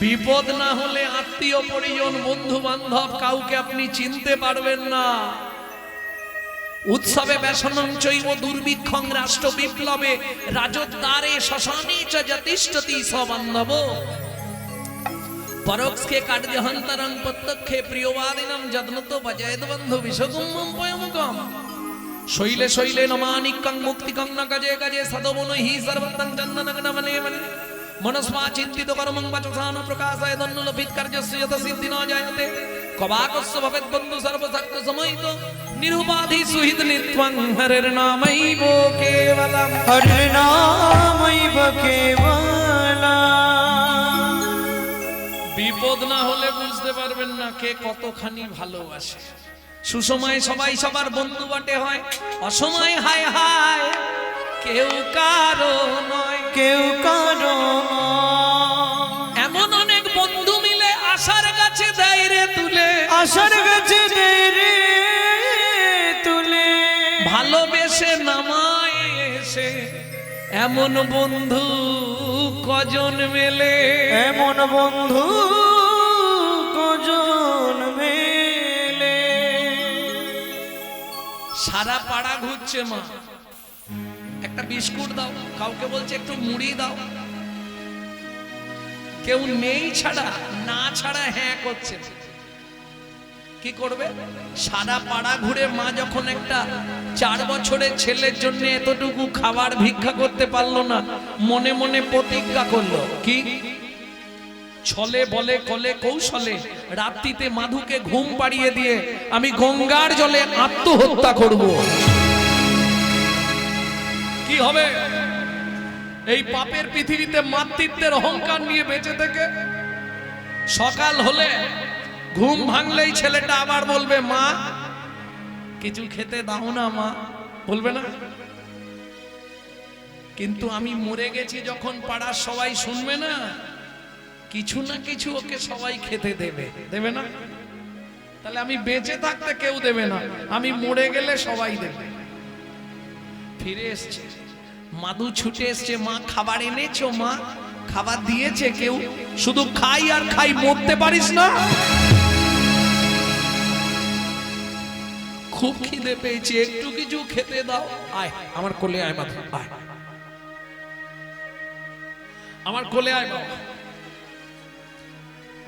বিপদ না হলে আত্মীয় পরিজন বন্ধু বান্ধব কাউকে আপনি চিনতে পারবেন না। উৎসবে ব্যসনং চৈব দুর্ভিক্ষং রাষ্ট্র বিপ্লবে রাজদ্বারে শ্মশানে চ যতিষ্ঠতি সবান্ধব পরোক্ষে কার্যহন্তরং প্রত্যক্ষে প্রিয়বাদিনম যত্নত ভজেদ বন্ধু বিশ্বকুম্ভম পয়মুকম শৈলে শৈলে নমানিকং মুক্তিকং ন গজে গজে সদবন হি সর্বতং চন্দনং নমনে মনে মনস্মা চিন্তিত কর্মং বচসান প্রকাশয় দন্নুলভিত কার্যস্য যত সিদ্ধি ন জায়তে কবাকস্য ভবেদ বন্ধু সর্বশক্ত সময়িত নিরুপাধি সুহিত নিত্যং হরির নামৈব কেবলম হরির নামৈব কেবলম। বিপদ না হলে বুঝতে পারবেন না কে কতখানি ভালোবাসে। সুসময়ে সবাই সবার বন্ধু বটে হয়, অসময়ে হায় হায় কেউ কারো নয়, কেউ কারো এমন অনেক বন্ধু মিলে আশার গাছে দেয় রে তুলে, আশার গাছে দেয় রে তুলে, ভালোবেসে নামায় এসে এমন বন্ধু কজন মেলে, এমন বন্ধু কজন মেলে। সারা পাড়া ঘুরছে মা, একটা বিস্কুট দাও, কাউকে বলছে একটু মুড়ি দাও, কেউ নেই ছাড়া না ছাড়া হ্যাঁ করছে। কি করবে? সারা পাড়া ঘুরে মা যখন একটা 4 বছরের ছেলের জন্য এতটুকু খাবার ভিক্ষা করতে পারলো না, মনে মনে প্রতিজ্ঞা করলো কি, ছলে বলে কলে কৌশলে রাত্রিতে মাধুকে ঘুম পাড়িয়ে দিয়ে আমি গঙ্গার জলে আত্মহত্যা করব। কি হবে? এই পাপের পৃথিবীতে মাতৃত্বের অহংকার নিয়ে বেঁচে থেকে সকাল হলে ঘুম ভাঙলেই ছেলেটা আবার বলবে মা কিছু খেতে দাও না মা, বলবে না? কিন্তু আমি মরে গেছি যখন পাড়ার সবাই শুনবে না, কিছু না কিছু ওকে সবাই খেতে দেবে, দেবে না? তাহলে আমি বেঁচে থাকতে কেউ দেবে না, আমি মরে গেলে সবাই দেবে। ফিরে এসছে মাধু, ছুটে এসছে, মা খাবার এনেছো? মা খাবার দিয়েছে কেউ? শুধু খাই আর খাই, মরতে পারিস না? খুব খিদে পেয়েছে, একটু কিছু খেতে দাও। আয় আমার কোলে আয় মাধু, আয় আমার কোলে আয় বাবা,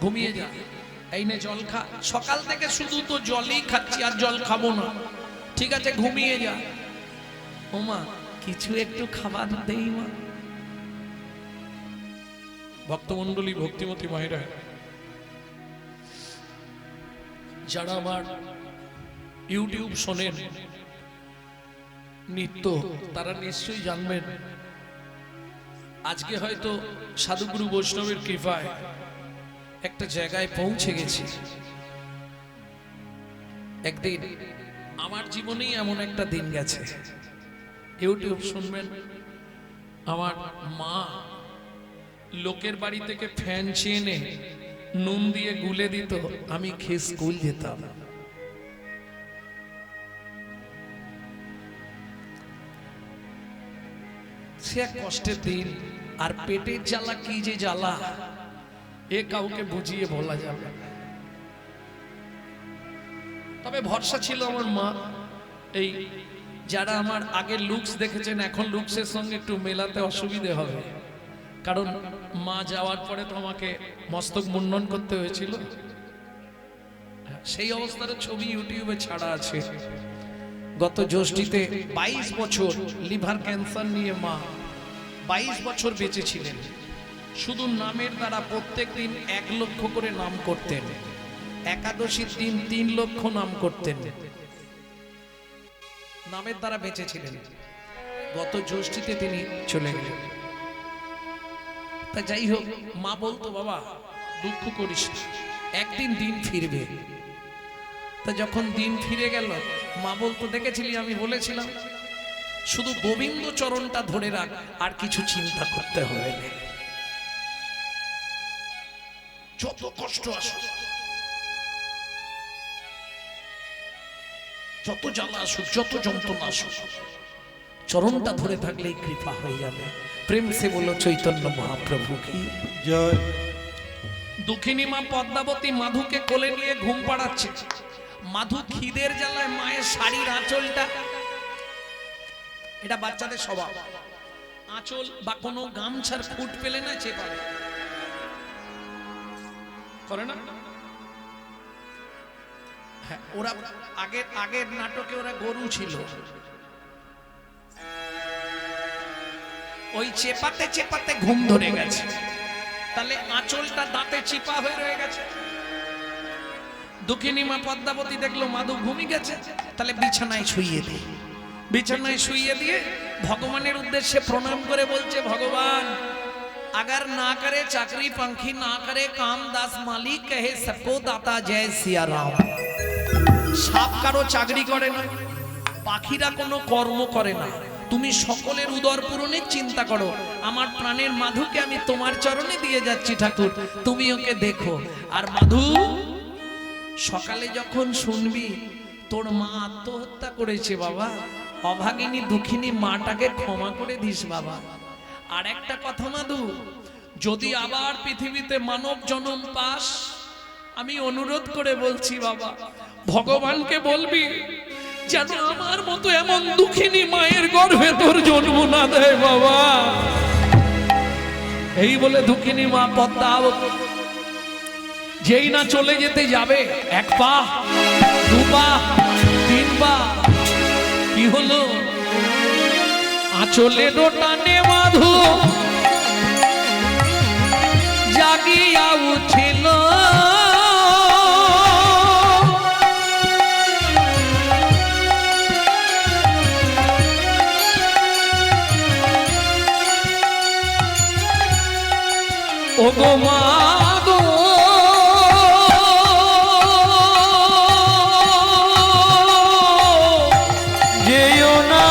ঘুমিয়ে যা, এই নে জল খা, সকাল থেকে শুধু তো জলই খাচ্ছি আর জল খাবো না, ঠিক আছে ঘুমিয়ে যা। ও মা কিছু একটু খাবার দেই মা। ভক্তমন্ডলী, ভক্তিমতী মায়েরা, যারা আমার ইউটিউব শোনেন নিত্য, তারা নিশ্চয়ই জানবেন আজকে হয়তো সাধুগুরু বৈষ্ণবের কৃপায় একটা জায়গায় পৌঁছে গেছি। একদিন আমার জীবনেই এমন একটা দিন গেছে, ইউটিউব শুনবেন, আমার মা লোকের বাড়ি থেকে ফ্যান চেয়ে এনে নুন দিয়ে গুলে দিত, আমি খেয়ে স্কুল যেতাম। সে এক কষ্টের দিন, আর পেটের জ্বালা কি যে জ্বালা, এ কাউকে বুঝিয়ে বলা যাবে না। তবে ভরসা ছিল আমার মা। এই যারা আমার আগের লুকস দেখেছেন, এখন লুকসের সঙ্গে একটু মেলাতে অসুবিধে হবে, কারণ মা যাওয়ার পরে তো আমাকে মস্তক মুন্ডন করতে হয়েছিল। সেই অবস্থার ছবি ইউটিউবে ছাড়া আছে। গত জ্যৈষ্ঠীতে 22 বছর লিভার ক্যান্সার নিয়ে মা 22 বছর বেঁচে ছিলেন। শুধু নামের দ্বারা প্রত্যেক দিন 1 লক্ষ করে নাম করতেন, একাদশীর দিন 3 লক্ষ নাম করতেন, নামের দ্বারা বেঁচে ছিলেন। গত জ্যৈষ্ঠীতে তিনি চলে গেলেন। তা যাই হোক, মা বলতো বাবা দুঃখ করিস না, একদিন দিন ফিরবে। তা যখন দিন ফিরে গেল, মা বলতো দেখেছিলি আমি বলেছিলাম শুধু গোবিন্দ চরণটা ধরে রাখ, আর কিছু চিন্তা করতে হবে না। যত কষ্ট আসুক, যত জ্বালা আসুক, যত যন্ত্রণা আসুক, চরণটা ধরে থাকলেই কৃপা হয়ে যাবে। প্রেম সে বলো চৈতন্য মহাপ্রভু কি জয়। দুঃখিনী মা পদ্মাবতী মাধুকে কোলে নিয়ে ঘুম পাড়াচ্ছে। মাধু খিদের জ্বালায় মায়ের শাড়ির আঁচলটা, এটা বাচ্চাদের স্বভাব, আঁচল বা কোনো গামছার ফুট পেলে না চেপাবে, করে না? হ্যাঁ, ওরা আগের নাটকে ওরা গরু ছিল, ওই চেপাতে চেপাতে ঘুম ধরে গেছে, তাহলে আঁচলটা দাঁতে চিপা হয়ে রয়ে গেছে। দুঃখিনী মা পদ্মাবতী দেখলো মাধু ঘুমিয়ে গেছে, তাহলে বিছানায় শুইয়ে দিই। বিছানায় শুইয়ে দিয়ে ভগবানের উদ্দেশ্যে প্রণাম করে বলছে, ভগবান अगर ना करे चाकरी पंखी ना करे काम दास मालिक कहे सबको दाता जय सिया राम। সাপ কারো চাকরি করে না, পাখিরা কোনো কর্ম করে না, তুমি সকলের উদর পূরণের চিন্তা করো। আমার প্রাণের মাধুকে আমি তোমার চরণে দিয়ে যাচ্ছি ঠাকুর, তুমি ওকে দেখো। আর মাধু, সকালে যখন শুনবি তোর মা আত্মহত্যা করেছে বাবা, অভাগিনী দুঃখিনী মাটাকে ক্ষমা করে দিস বাবা। আর একটা কথা মাধু, যদি আবার পৃথিবীতে মানব জন্ম পাস, আমি অনুরোধ করে বলছি বাবা, ভগবানকে বলবি যেন আমার মতো এমন দুঃখিনী মায়ের গর্ভে তোর জন্ম না দেয় বাবা। এই বলে দুঃখিনী মা পদ্মা যেই না চলে যেতে যাবে, এক পা দু পা তিন পা, কি হলো? আঁচলে টানে মাধু জাগিয়া উঠিল, ও গো মাগো যেও না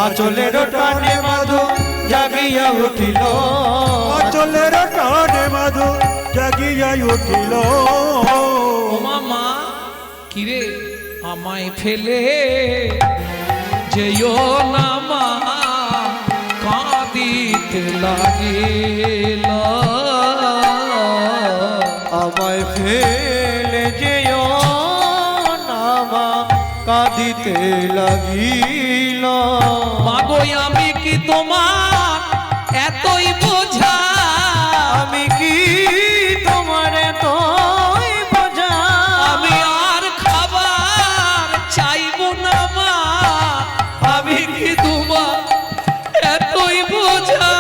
আচলের টানে মাধু জাগিয়া উঠিল, আচলের টানে মাধু জাগিয়া উঠিল। ও মামা কিরে আমায় ফেলে যেও না মা, কাঁদিতে লাগিল। আমায় ফেলে যেও না মা, কাঁদিতে লাগিল। মাগো আমি কি তোমার এতই বোঝা, আমি কি তোমার এতই বোঝা, আমি আর খাবার চাইবো না মা, আমি কি তোমার এতই বোঝা,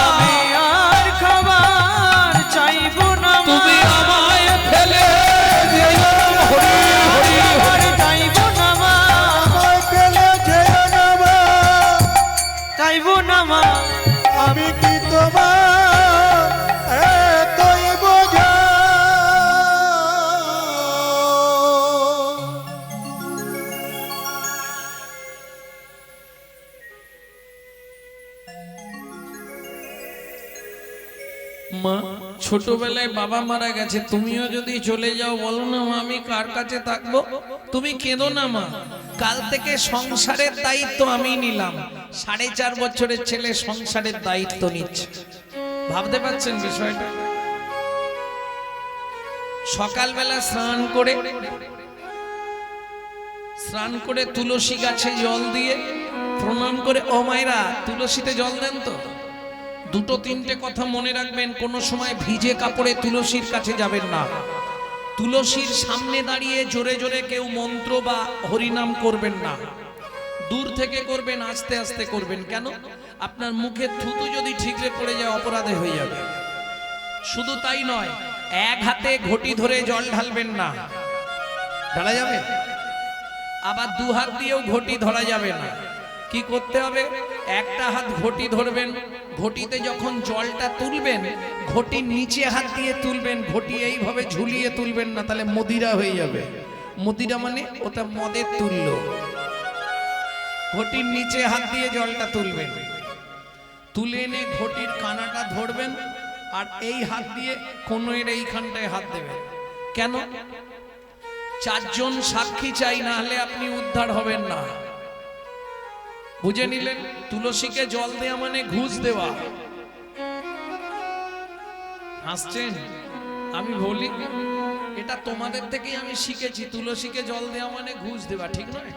আমি আর খাবার চাইব না মা, তুমি আমায় ফেলে যেও হরি হরি খাবার চাইব না মা, আমায় ফেলে যেও না মা, চাইব না মা, আমি কি তোমার এতই বোঝা। মা ছোটবেলায় বাবা মারা গেছে, তুমিও যদি চলে যাও বলো না মা আমি কার কাছে থাকবো? তুমি কেঁদো না মা, কাল থেকে সংসারের দায়িত্ব আমি নিলাম। 4.5 বছরের ছেলে সংসারের দায়িত্ব নিচ্ছে, ভাবতে পারছেন বিষয়টা? সকালবেলা স্নান করে তুলসী গাছে জল দিয়ে প্রণাম করে, ও মায়েরা তুলসীতে জল দেন তো। দুটো তিনটে কথা মনে রাখবেন, কোনো সময় ভিজে কাপড়ে তুলসীর কাছে যাবেন না। তুলসীর সামনে দাঁড়িয়ে জোরে জোরে কেউ মন্ত্র বা হরিনাম করবেন না, দূর থেকে করবেন, আস্তে আস্তে করবেন। কেন? আপনার মুখে থুতু যদি ঠিকরে পড়ে যায় অপরাধে হয়ে যাবে। শুধু তাই নয়, এক হাতে ঘটি ধরে জল ঢালবেন না, ঢালা যাবে? আবার দু হাত দিয়েও ঘটি ধরা যাবে না। কি করতে হবে? একটা হাত ঘটি ধরবেন, ঘটিতে যখন জলটা তুলবেন ঘটির নিচে হাত দিয়ে তুলবেন, ঘটি এইভাবে ঝুলিয়ে তুলবেন না, তাহলে মদিরা হয়ে যাবে। মদিরা মানে ওটা মদের তুল্য। ঘটির নিচে হাত দিয়ে জলটা তুলবেন, তুলে এনে ঘটির কানাটা ধরবেন, আর এই হাত দিয়ে কোণের এইখানটায় হাত দেবেন। কেন? 4 জন সাক্ষী চাই, না হলে আপনি উদ্ধার হবেন না। বুঝে নিলেন? তুলসীকে জল দেওয়া মানে ঘুষ দেওয়া। হাসছেন? আমি বলি এটা তোমাদের থেকেই আমি শিখেছি, তুলসীকে জল দেওয়া মানে ঘুষ দেওয়া, ঠিক নয়?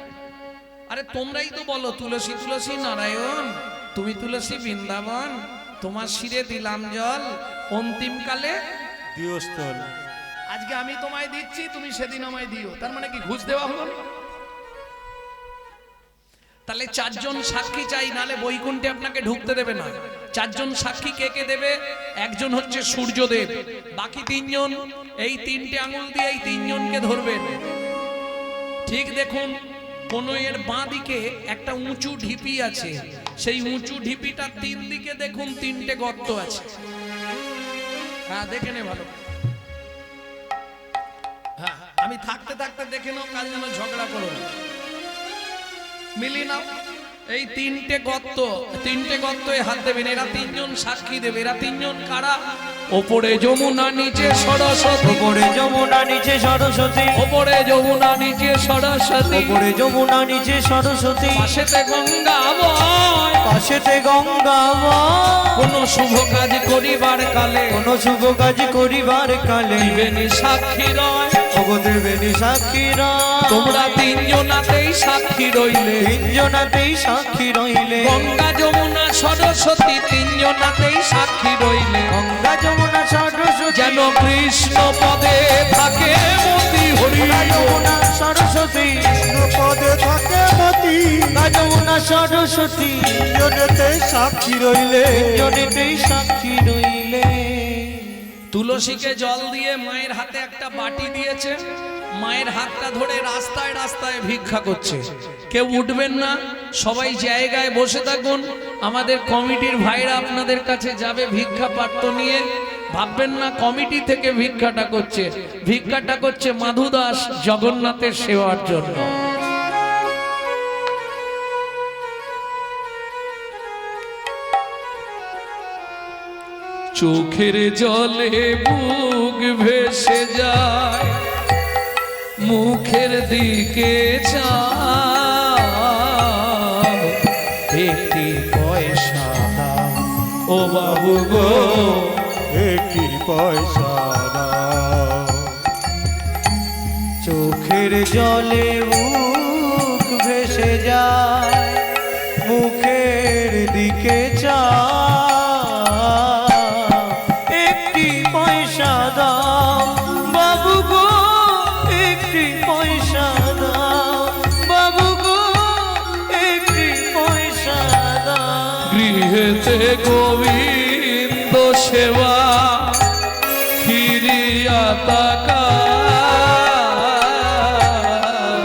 আরে তোমরাই তো বলো তুলসী তুলসী নারায়ণ, তুমি তুলসী বৃন্দাবন, তোমার শিরে দিলাম জল অন্তিমকালে দিয়স্থল। আজকে আমি তোমায় দিচ্ছি, তুমি সেদিন আমায় দিও, তার মানে কি ঘুষ দেওয়া হলো না? তাহলে চারজন সাক্ষী চাই, নালে বৈকুণ্ঠে আপনাকে ঢুকতে দেবে না। চারজন সাক্ষী কে কে দেবে? একজন হচ্ছে সূর্যদেব, বাকি তিনজন এই তিনটে আঙুল দিয়ে এই তিনজনকে ধরবেন। ঠিক দেখুন, কনইয়ের বাঁ দিকে একটা উঁচু ঢিপি আছে, সেই উঁচু ঢিপিটার তিন দিকে দেখুন তিনটে গর্ত আছে। হ্যাঁ দেখে নে ভালো। হ্যাঁ আমি থাকতে থাকতে দেখে নাও, কাল যেন ঝগড়া করো না। মিলি নাও এই তিনটে গর্তে হাত দেবেন। এরা তিনজন সাক্ষী দেবে। এরা তিনজন কারা? ওপরে যমুনা নিচে সরস্বতী, ওপরে যমুনা নিচে সরস্বতী, ওপরে যমুনা নিচে সরস্বতী, ওপরে যমুনা নিচে সরস্বতী, পাশেতে গঙ্গা বয়, পাশেতে গঙ্গা বয়। কোন শুভ কাজ করিবার কালে, কোন শুভ কাজ করিবার কালে দিবেনি সাক্ষী রয়। ওগো দেবেনি সাক্ষীরা, তোমরা তিনজনাতেই সাক্ষী রইলে, তিনজনাতেই সাক্ষী রইলে। গঙ্গা যমুনা সরস্বতী তিনজনাতেই সাক্ষী রইলে। গঙ্গা যমুনা সরস্বতী, যেন কৃষ্ণ পদে থাকে মতি হরি। গঙ্গা যমুনা সরস্বতী, পদে থাকে মতি, গঙ্গা যমুনা সরস্বতী, তিনজনেতে সাক্ষী রইলে। তিনজনেতেই সাক্ষী রইলে। তুলসীকে জল দিয়ে মায়ের হাতে একটা বাটি দিয়েছে, মায়ের হাতটা ধরে রাস্তায় রাস্তায় ভিক্ষা করছে। কেউ উঠবেন না, সবাই জায়গায় বসে থাকুন। আমাদের কমিটির ভাইরা আপনাদের কাছে যাবে ভিক্ষা পাত্র নিয়ে। ভাববেন না কমিটি থেকে ভিক্ষাটা করছে, ভিক্ষাটা করছে মাধু দাস জগন্নাথের সেবার জন্য। চোখের জলে বুক ভেসে যায়, মুখের দিকে চাও, একটি পয়সা দাও ও বাবু গো, একটি পয়সা দাও। চোখের জলে মুখ ভেসে যায়, মুখের দিকে একটি পয়সা দাও বাবু গো, একটি পয়সা দাও বাবু গো, একটি পয়সা দাও। গৃহেতে গোবিন্দ সেবা ফিরিয়া তাকা,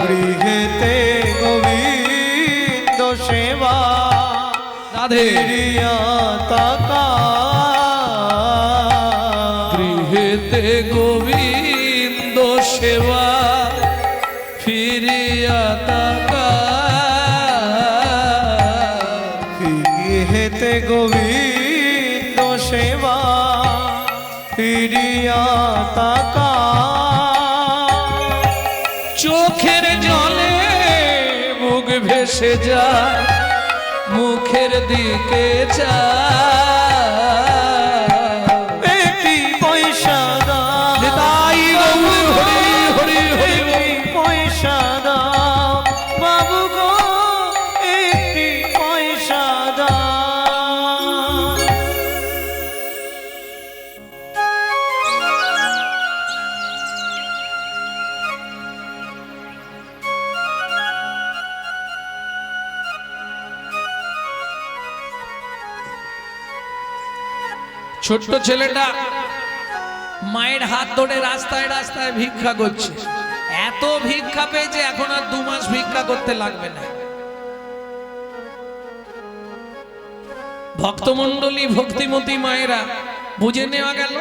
গৃহেতে গোবিন্দ সেবা রাধে ফিরিয়া তাকা, গৃহেতে গোবিন্দ সেবা ফিরিয়া তাকা, গৃহেতে গোবিন্দ সেবা ফিরিয়া তাকা। চোখের জলে বুক ভেসে যায়, মুখের দিকে চায়, একটি পয়সা দাও, নিতাই গৌর হরি হরি হরি বল। একটি পয়সা দাও বাবু গো, একটি পয়সা দাও। ছোট্ট ছেলেটা মায়ের হাত ধরে রাস্তায় রাস্তায় ভিক্ষা করছে। এত ভিক্ষা পেয়েছে এখন আর 2 মাস ভিক্ষা করতে লাগবে না। ভক্তমণ্ডলী ভক্তিমতী মায়েরা বুঝে নেওয়া গেল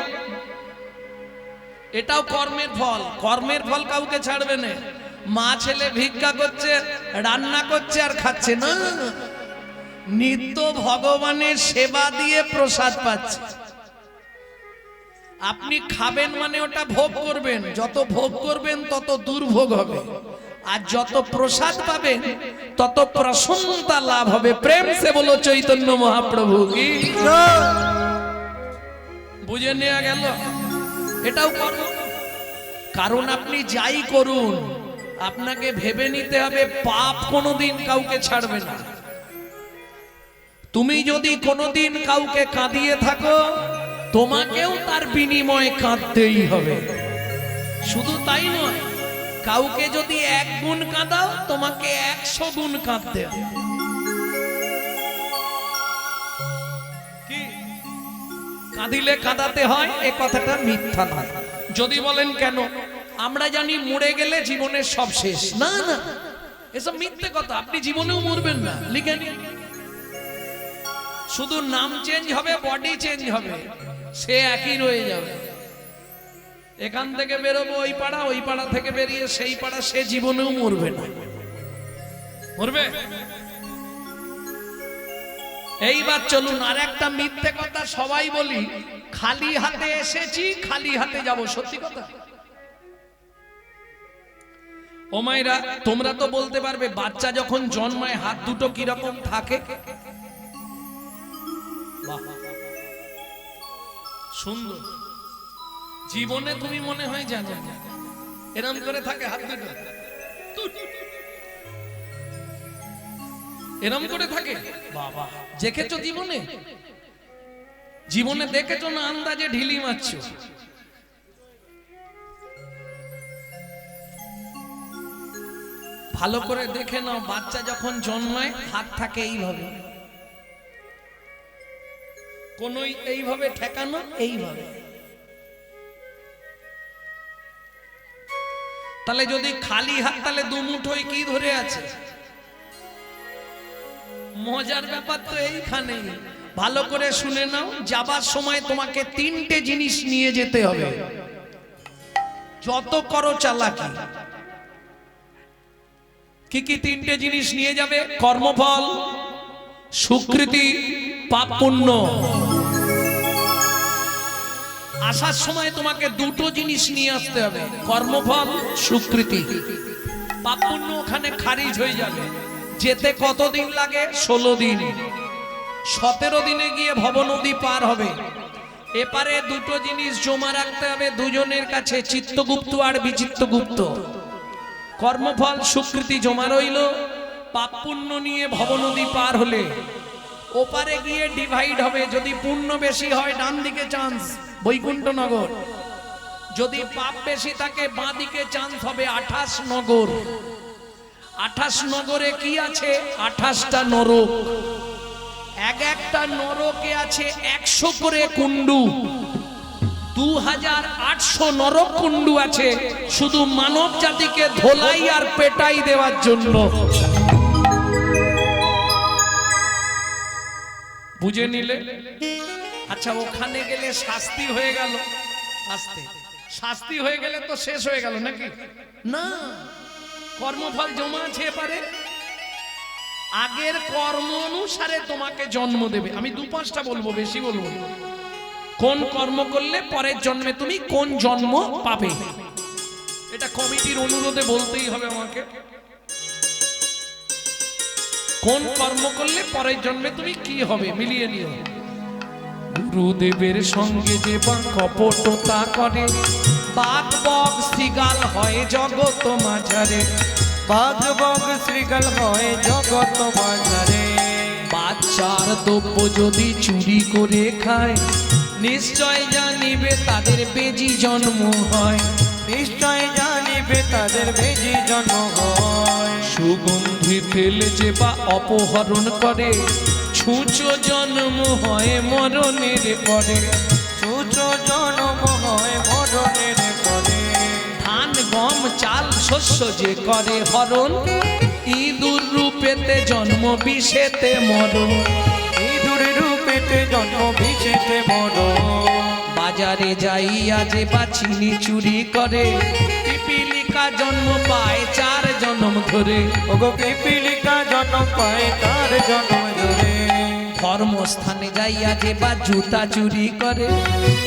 এটাও কর্মের ফল। কর্মের ফল কাউকে ছাড়বে না। মা ছেলে ভিক্ষা করছে, রান্না করছে আর খাচ্ছে না, নিত্য ভগবানের সেবা দিয়ে প্রসাদ পাচ্ছে। আপনি খাবেন মানে ওটা ভোগ করবেন, যত ভোগ করবেন তত দুর্ভোগ হবে। আর যত প্রসাদ পাবেন তত প্রসন্নতা লাভ হবে। প্রেম সে বলো চৈতন্য মহাপ্রভু কি। বুঝে নেওয়া গেল? এটাও করো, কারণ আপনি যাই করুন আপনাকে ভেবে নিতে হবে পাপ কোনোদিন কাউকে ছাড়বে না। তুমি যদি কোনোদিন কাউকে কাঁদিয়ে থাকো তোমাকেও তার বিনিময়ে কাঁদতেই হবে। শুধু তাই নয়, কাউকে যদি 1 গুণ কাঁদাও তোমাকে 100 গুণ কাঁদতে হবে। কি কাঁদিলে কাঁদাতে হয় এ কথাটা মিথ্যা নয়। যদি বলেন কেন, আমরা জানি মরে গেলে জীবনের সব শেষ। না না, এসব মিথ্যে কথা। আপনি জীবনেও মরবেন না, লিখে নিন। শুধু নাম চেঞ্জ হবে, বডি চেঞ্জ হবে, সে একই রয়ে যাবে। এখান থেকে বেরোবো ওই পাড়া থেকে বেরিয়ে সেই পাড়া, সে জীবনেও মরবে না। মরবে? এইবার চলুন আর একটা মিথ্যে কথা সবাই বলি, খালি হাতে এসেছি খালি হাতে যাব। সত্যি কথা? ও মায়েরা, তোমরা তো বলতে পারবে বাচ্চা যখন জন্মায় হাত দুটো কিরকম থাকে? সুন্দর। জীবনে তুমি মনে হয় জানো এরম করে থাকে হাত দুটো, এরম করে থাকে। বাবা, দেখেছো জীবনে? জীবনে দেখেছো না আন্দাজে ঢিলি মারছো? ভালো করে দেখে নাও, বাচ্চা যখন জন্মায় হাত থাকে এইভাবে, কোন এইভাবে ঠেকানো, এইভাবে। তাহলে যদি খালি হাত, তাহলে 2 মুঠোয় কি ধরে আছে? মজার ব্যাপার তো এইখানেই। ভালো করে শুনে নাও, যাবার সময় তোমাকে 3টে জিনিস নিয়ে যেতে হবে। যত করো চালাকি। কি কি 3টে জিনিস নিয়ে যাবে? কর্মফল, সুকৃতি, পাপ পুণ্য। আসার সময় তোমাকে 2টো জিনিস নিয়ে আসতে হবে, কর্মফল, সুকৃতি। পাপ পুণ্য ওখানে খারিজ হয়ে যাবে। যেতে কতদিন লাগে? 16 দিন। 17 দিনে গিয়ে ভবনদী পার হবে। এপারে 2টো জিনিস জমা রাখতে হবে দুজনের কাছে, চিত্তগুপ্ত আর বিচিত্তগুপ্ত। কর্মফল সুকৃতি জমা রইল, পাপ পুণ্য নিয়ে ভবনদী পার হলে ওপারে গিয়ে ডিভাইড হবে। যদি পুণ্য বেশি হয় ডান দিকে চান্স, বৈকুণ্ঠ নগর। যদি পাপ বেশি থাকে বাঁ দিকে চান্স হবে 28 নগর। 28 নগরে কি আছে? 28টা নরক। একটা নরকে আছে 100 করে কুণ্ডু। 2800 নরক কুণ্ডু আছে শুধু মানব জাতিকে ধোলাই আর পেটাই দেওয়ার জন্য। বুঝে নিলে? আচ্ছা, ওখানে গেলে শাস্তি হয়ে গেল, শাস্তি হয়ে গেলে তো শেষ হয়ে গেল নাকি? না, কর্মফল জমা আছে এপারে। আগের কর্ম অনুসারে তোমাকে জন্ম দেবে। আমি 2-5টা বলবো, বেশি বলবো। কোন কর্ম করলে পরের জন্মে তুমি কোন জন্ম পাবে, এটা কমিটির অনুরোধে বলতেই হবে আমাকে। কোন কর্ম করলে পরের জন্মে তুমি কি হবে মিলিয়ে নিও। গুরুদেবের সঙ্গে যে বা কপটতা করে, বাঘ বক শ্রীগাল হয় জগৎ মাঝারে। বাঘ বক শ্রীগাল হয় জগৎ মাঝারে। বাচ্চার দ্রব্য যদি চুরি করে খায়, নিশ্চয় জানিবে তাদের বেজি জন্ম হয়। নিশ্চয় জানিবে তাদের বেজি জন্ম হয়। সুগন্ধি ফেলে যে বা অপহরণ করে, ছুঁচো জন্ম হয় মরণের পরে। ছুঁচো জন্ম হয় মরণের পরে। ধান গম চাল শস্য যে করে হরণ, ইঁদুর রূপেতে জন্ম বিষেতে মরণ। ইঁদুর রূপেতে জন্ম বিষেতে মরণ। বাজারে যাইয়া যে বা চিনি চুরি করে, পিপিলিকা জন্ম পায় 4 জন্ম ধরে। ওগো পিপিলিকা জন্ম পায় তার জন্ম ধরে। ধর্মস্থানে যাইয়া যে বা জুতা চুরি করে,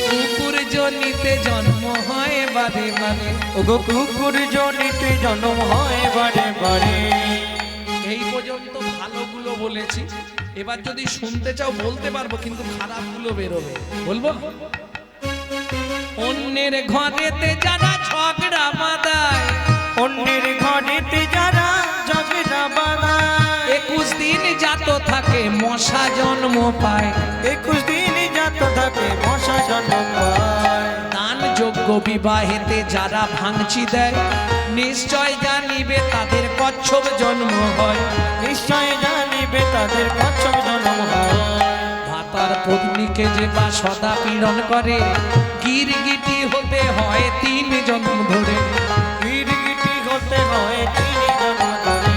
কুকুর জনিতে জন্ম হয় বারে বারে ওগো কুকুর জনিতে জন্ম হয় বারে বারে। এই পর্যন্ত ভালোগুলো বলেছি, এবার যদি শুনতে চাও বলতে পারবো, কিন্তু খারাপগুলো বেরোবে। বলবো? অন্যের ঘরেতে যারা ঝগড়া বাঁধায়, অন্যের ঘরেতে যারা ঝগড়া বাঁধায়, 21 দিন জাত থাকে মশা জন্ম পায়, 21 দিন জাত থাকে মশা জন্ম পায়। দান যোগ্য বিবাহেতে যারা ভাঙচি দেয়, নিশ্চয় জানিবে তাদের কচ্ছপ জন্ম হয়, নিশ্চয় জানিবে তাদের কচ্ছপ জন্ম হয়। ভাতার পত্নীকে যে বা সদা পীড়ন করে, গিরগিটি হতে হয় 3 জন্ম ধরে, গিরগিটি হতে হয় 3 জন্ম ধরে।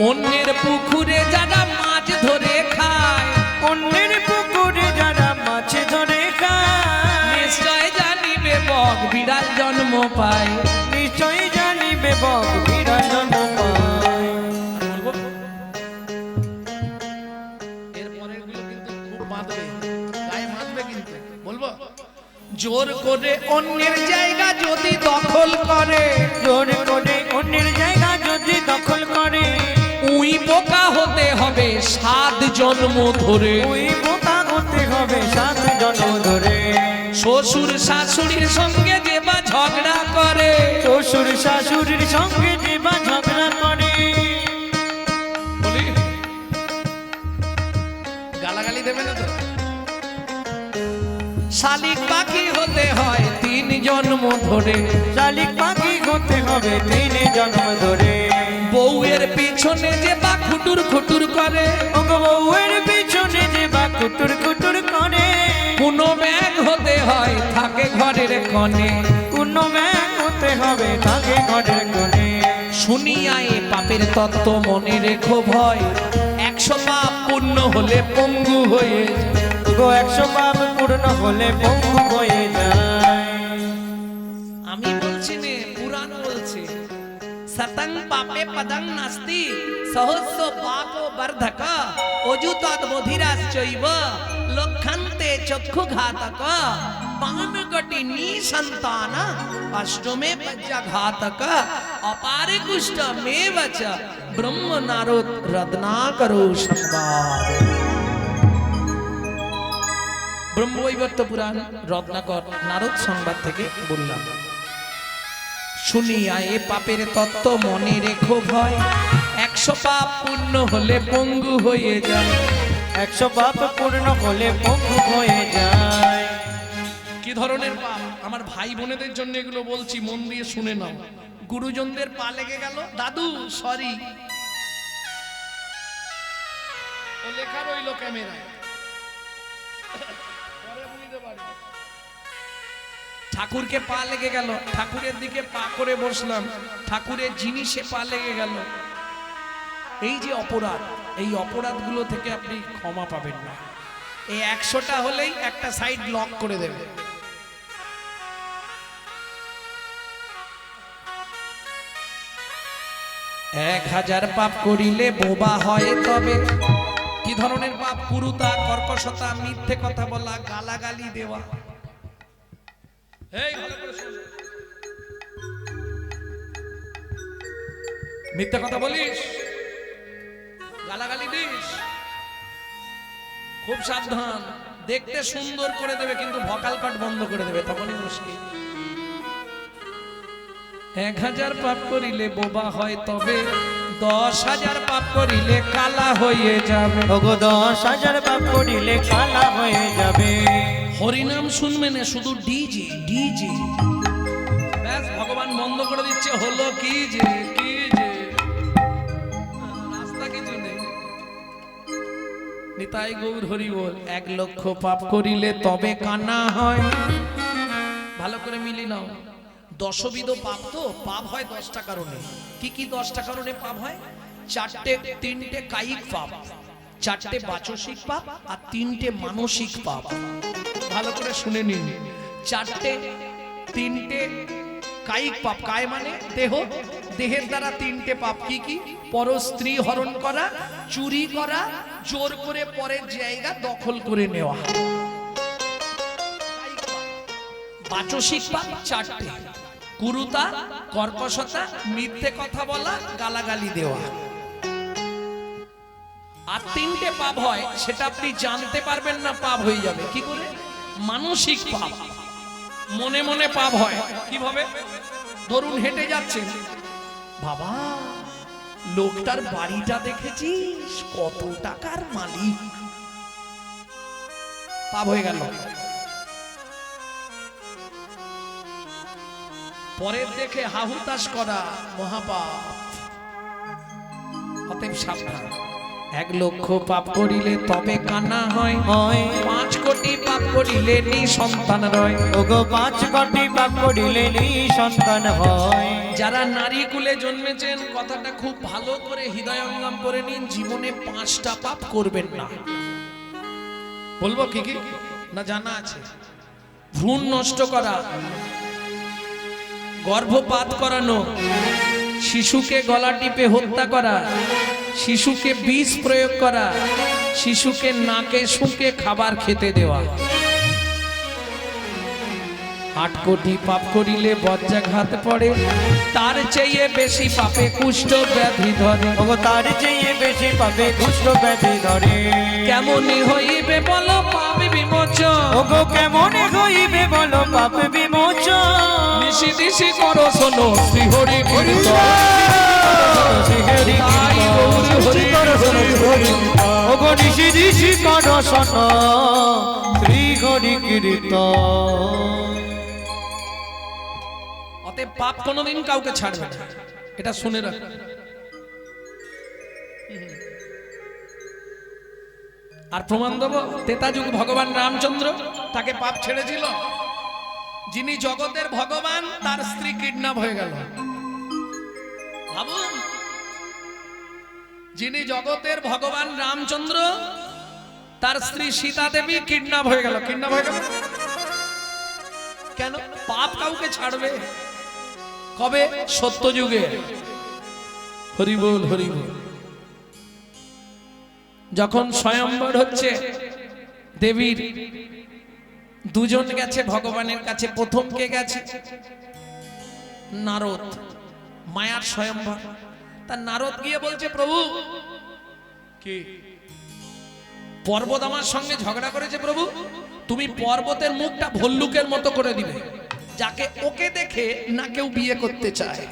অন্যের পুকুরে যারা মাছ ধরে খায়, অন্যের পুকুরে যারা মাছ ধরে খায়, নিশ্চয় জানিবে বক বিড়াল জন্ম পায়। নিশ্চয় জানিবে বক বিড়াল জন্ম পায়। এরপরেরগুলো কিন্তু খুব বাঁধবে, গায়ে বাঁধবে কিন্তু। বলবো? জোর করে অন্যের জায়গা যদি দখল করে, জোর করে অন্যের জায়গা যদি দখল করে, উই পোকা হতে হবে 7 জন্ম ধরে, ওই বোকা হতে হবে 7 জন্ম ধরে। শ্বশুর শাশুড়ির সঙ্গে যে বা ঝগড়া করে, শ্বশুর শাশুড়ির সঙ্গে যে বা ঝগড়া করে, বলি গালাগালি দেবে না তো? শালিক পাখি হতে হয় 3 জন্ম ধরে, শালিক পাখি হতে হবে 3 জন্ম ধরে। বউয়ের পিছনে যে বা খুটুর খুটুর করে, ওগো বউয়ের পিছনে যে বা কুটুর কুটুর করে, কোন ব্যাগ হতে হয় থাকে ঘরের কোণে, কোন ব্যাগ হতে হবে থাকে ঘরের কোণে। শুনিয়া এ পাপের তত্ত্ব মনে রেখো ভয়, 100 পাপ পূর্ণ হলে পঙ্গু হয়ে যায়। ওগো 100 পাপ পূর্ণ হলে পঙ্গু হয়ে যায়। আমি বলছি নে, পুরাণ বলছে, সতং পাপে পদং নাস্তি সহস্র পাপো বর্ধক অযুতৎ বধিরাশ্চৈব লক্ষন্তে চক্ষু ঘাতক পানগটি নিসন্তান অষ্টমে পঞ্চঘাতক অপারে কুষ্ঠ মেবচ ব্রহ্ম নারদ রত্নাকরো সংবাদ। ব্রহ্মবৈবর্ত পুরাণ রত্নাকর নারদ সংবাদ থেকে বললাম। শুনিয়া এ পাপের তত্ত্ব মনে রেখো ভয়, 100 পাপ পূর্ণ হলে পঙ্গু হয়ে যায়। 100 পাপ পূর্ণ হলে পঙ্গু হয়ে যায়। কি ধরনের পাপ? আমার ভাই বোনেদের জন্য এগুলো বলছি, মন দিয়ে শুনে নাও। গুরুজনদের পা লেগে গেল, দাদু সরি, ও লেখা রইল ক্যামেরায়, পরে বুঝতে পারবে। ঠাকুরকে পা লেগে গেল, ঠাকুরের দিকে পা করে বসলাম, ঠাকুরের জিনিসে পা লেগে গেল। এই যে অপরাধ, এই অপরাধগুলো থেকে আপনি ক্ষমা পাবেন না। এই 100টা হলেই একটা সাইড লক করে দেবে। এক 1000 পাপ করিলে বোবা হয় তবে। কি ধরনের পাপ? পুরুতা, কর্কশতা, মিথ্যে কথা বলা, গালাগালি দেওয়া। এই ভালো করে শোন। মিথ্যে কথা বলিস, গালাগালি দিস, খুব সাবধান। দেখতে সুন্দর করে দেবে কিন্তু ভোকাল কট বন্ধ করে দেবে, তখনই মুশকিল। 1000 পাপ করিলে বোবা হয় তবে, 10,000 পাপ করিলে কালা হয়ে যাবে। ওগো 10,000 পাপ করিলে কালা হয়ে যাবে। হরিনাম শুনবে না, শুধু ডিজে ডিজে, ব্যাস ভগবান বন্ধ করে দিচ্ছে। হলো কি যে কি যে, রাস্তা কিছু নেই। নিতাই গৌর হরি বল। 1 লক্ষ পাপ করিলে তবে কান্না হয়। ভালো করে মিলি নাও। 10বিধ পাপ, তো পাপ হয় 10টা কারণে। কি কি 10টা কারণে পাপ হয়? 3টে কায়িক পাপ, 4টে বাচসিক পাপ আর 3টে মানসিক পাপ। ভালো করে শুনে নিন। 3টে কায়িক পাপ, কায় মানে দেহ, দেহের দ্বারা 3টে পাপ। কি কি? পর স্ত্রী হরণ করা, চুরি করা, জোর করে পরের জায়গা দখল করে নেওয়া। বাচসিক পাপ 4টে, কুরুতা, কর্কশতা, মিথ্যে কথা বলা, গালাগালি দেওয়া। আর তিনটে পাপ হয়, সেটা আপনি জানতে পারবেন না, পাপ হয়ে যাবে কি করে? মানসিক পাপ। মনে মনে পাপ হয় কিভাবে? ধরুন হেঁটে যাচ্ছেন, বাবা লোকটার বাড়িটা দেখেছিস, কত টাকার মালিক, পাপ হয়ে গেল। পরের দেখে হাহুতাশ করা মহাপাপ। অতএব সাবধান। 1 লক্ষ পাপ করিলে তবে কানা হয়, 5 কোটি পাপ করিলে নিঃসন্তান রয়। ওগো 5 কোটি পাপ করিলে নিঃসন্তান হয়। যারা নারী কুলে জন্মেছেন, কথাটা খুব ভালো করে হৃদয়ঙ্গম করে নিন, জীবনে 5টা পাপ করবেন না। বলবো কি কি না জানা আছে? ভ্রূণ নষ্ট করা, গর্ভপাত করানো, শিশুকে গলা টিপে হত্যা করা, শিশুকে বিষ প্রয়োগ করা, শিশুকে নাকে শুঁকে খাবার খেতে দেওয়া। 8 কোটি পাপ করিলে বজ্রাঘাত পড়ে, তার চেয়ে বেশি পাপে কুষ্ঠ ব্যাধি ধরে। ওগো তার চেয়ে বেশি পাপে কুষ্ঠ ব্যাধি ধরে। কেমনই হইবে বলো পাপ বিমোচন, ওগো কেমন হইবে বলো পাপ বিমোচন। নিশি দিশি করো শোনো শ্রীহরি কীর্তন, তাই গৌর হরি হরি। ওগো নিশি দিশি করো শোনো শ্রী হরি কীর্তন। অতএব পাপ কোনোদিন কাউকে ছাড়বে না, এটা শুনে রাখ। আর প্রমাণ দেবো, ত্রেতাযুগ ভগবান রামচন্দ্র, তাকে পাপ ছেড়েছিল। যিনি জগতের ভগবান, তার স্ত্রী কিডন্যাপ হয়ে গেল। ভাবুন, যিনি জগতের ভগবান রামচন্দ্র, তার স্ত্রী সীতা দেবী কিডন্যাপ হয়ে গেল। কিডন্যাপ হয়ে গেল কেন? পাপ কাউকে ছাড়বে কবে? সত্যযুগে। হরি বল হরি বল। যখন স্বয়ম্বর হচ্ছে, দেবীর দুজন গেছে ভগবানের কাছে। প্রথম কে গেছে? নারদ, মায়ার স্বয়ম্বর। তা নারদ গিয়ে বলছে, প্রভু কি পর্বত আমার সঙ্গে ঝগড়া করেছে, প্রভু তুমি পর্বতের মুখটা ভল্লুকের মতো করে দিবে, যাকে ওকে দেখে না কেউ বিয়ে করতে চায়।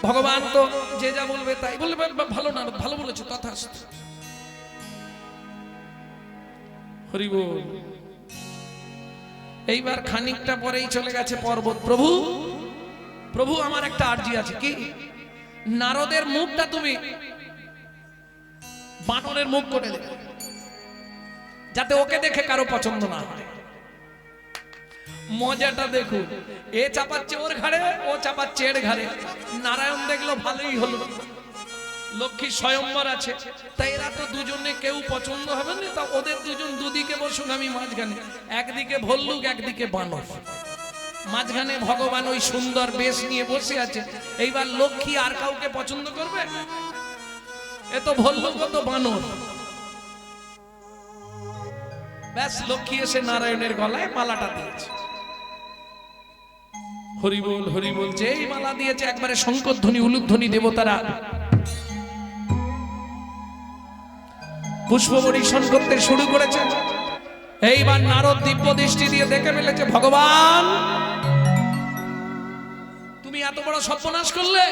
ভগবান তো যে যা বলবে তাই বলবে। ভালো নারদ, ভালো বলেছো, তথাস্তু। হরি বল। এইবার খানিকটা পরেই চলে গেছে পর্বত। প্রভু প্রভু আমার একটা আর্জি আছে। কি? নারদের মুখটা তুমি বানরের মুখ করে দেবে, যাতে ওকে দেখে কারো পছন্দ না হয়। মজাটা দেখুন, এ চাপাচ্ছে ওর ঘাড়ে, ও চাপাচ্ছে এর ঘাড়ে। নারায়ণ দেখলো ভালোই হলো, লক্ষ্মী স্বয়ম্বর আছে, তাই এরা তো দুজনে কেউ পছন্দ হবে না, তা ওদের দুজন দুদিকে বসুন, আমি মাঝখানে। একদিকে ভল্লুক, একদিকে বানর, মাঝখানে ভগবান ওই সুন্দর বেশ নিয়ে বসে আছে। এইবার লক্ষ্মী আর কাউকে পছন্দ করবে? এ তো ভল্লুক, ও তো বানর। ব্যাস, লক্ষ্মী এসে নারায়ণের গলায় মালাটা দিয়েছে। হরি বল হরি বল। যেই মালা দিয়েছে, একবারে শঙ্করধ্বনি উলুধ্বনি, দেবতারা পুষ্প বর্ষণ করতে শুরু করেছে। এইবার নারদ দিব্য দৃষ্টি দিয়ে দেখে ফেলেছে, ভগবান তুমি এত বড় সর্বনাশ করলে।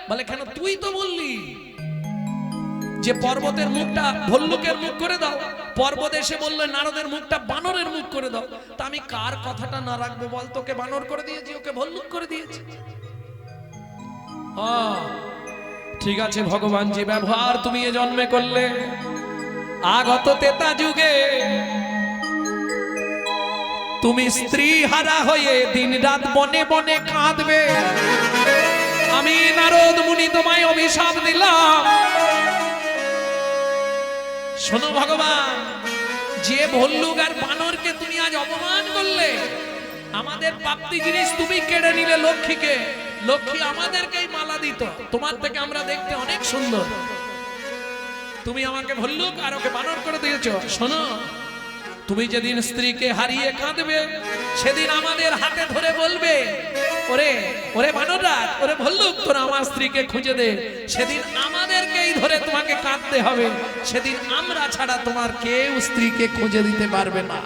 বলে, কেন? তুই তো বললি যে পর্বতের মুখটা ভল্লুকের মুখ করে দাও। পর্বত এসে বললো নারদের মুখটা বানরের মুখ করে দাও। তা আমি কার কথাটা না রাখবো বল? তোকে বানর করে দিয়েছি, ওকে ভল্লুক করে দিয়েছি। ঠিক আছে ভগবান, যে ব্যবহার তুমি এ জন্মে করলে, আগত ত্রেতা যুগে তুমি স্ত্রী হারা হয়ে দিন রাত বনে বনে কাঁদবে। আমি নারদ মুনি তোমায় অভিশাপ দিলাম। শোনো ভগবান, যে ভল্লুক আর বানরকে তুমি আজ অপমান করলে, আমাদের প্রাপ্তি জিনিস তুমি কেড়ে নিলে লক্ষ্মীকে। লক্ষ্মী আমাদেরকেই মালা দিত, তোমার থেকে আমরা দেখতে অনেক সুন্দর। তুমি আমাকে ভল্লুক আর ওকে বানর করে দিয়েছ। শোনো, তুমি যেদিন স্ত্রীকে হারিয়ে কাঁদবে সেদিন আমাদের হাতে ধরে বলবে, ওরে ওরে বানররাজ, ওরে ভল্লুক, তোরা আমার স্ত্রীকে খুঁজে দে। সেদিন আমাদেরকেই ধরে তোমাকে কাঁদতে হবে। সেদিন আমরা ছাড়া তোমার কেউ স্ত্রীকে খুঁজে দিতে পারবে না।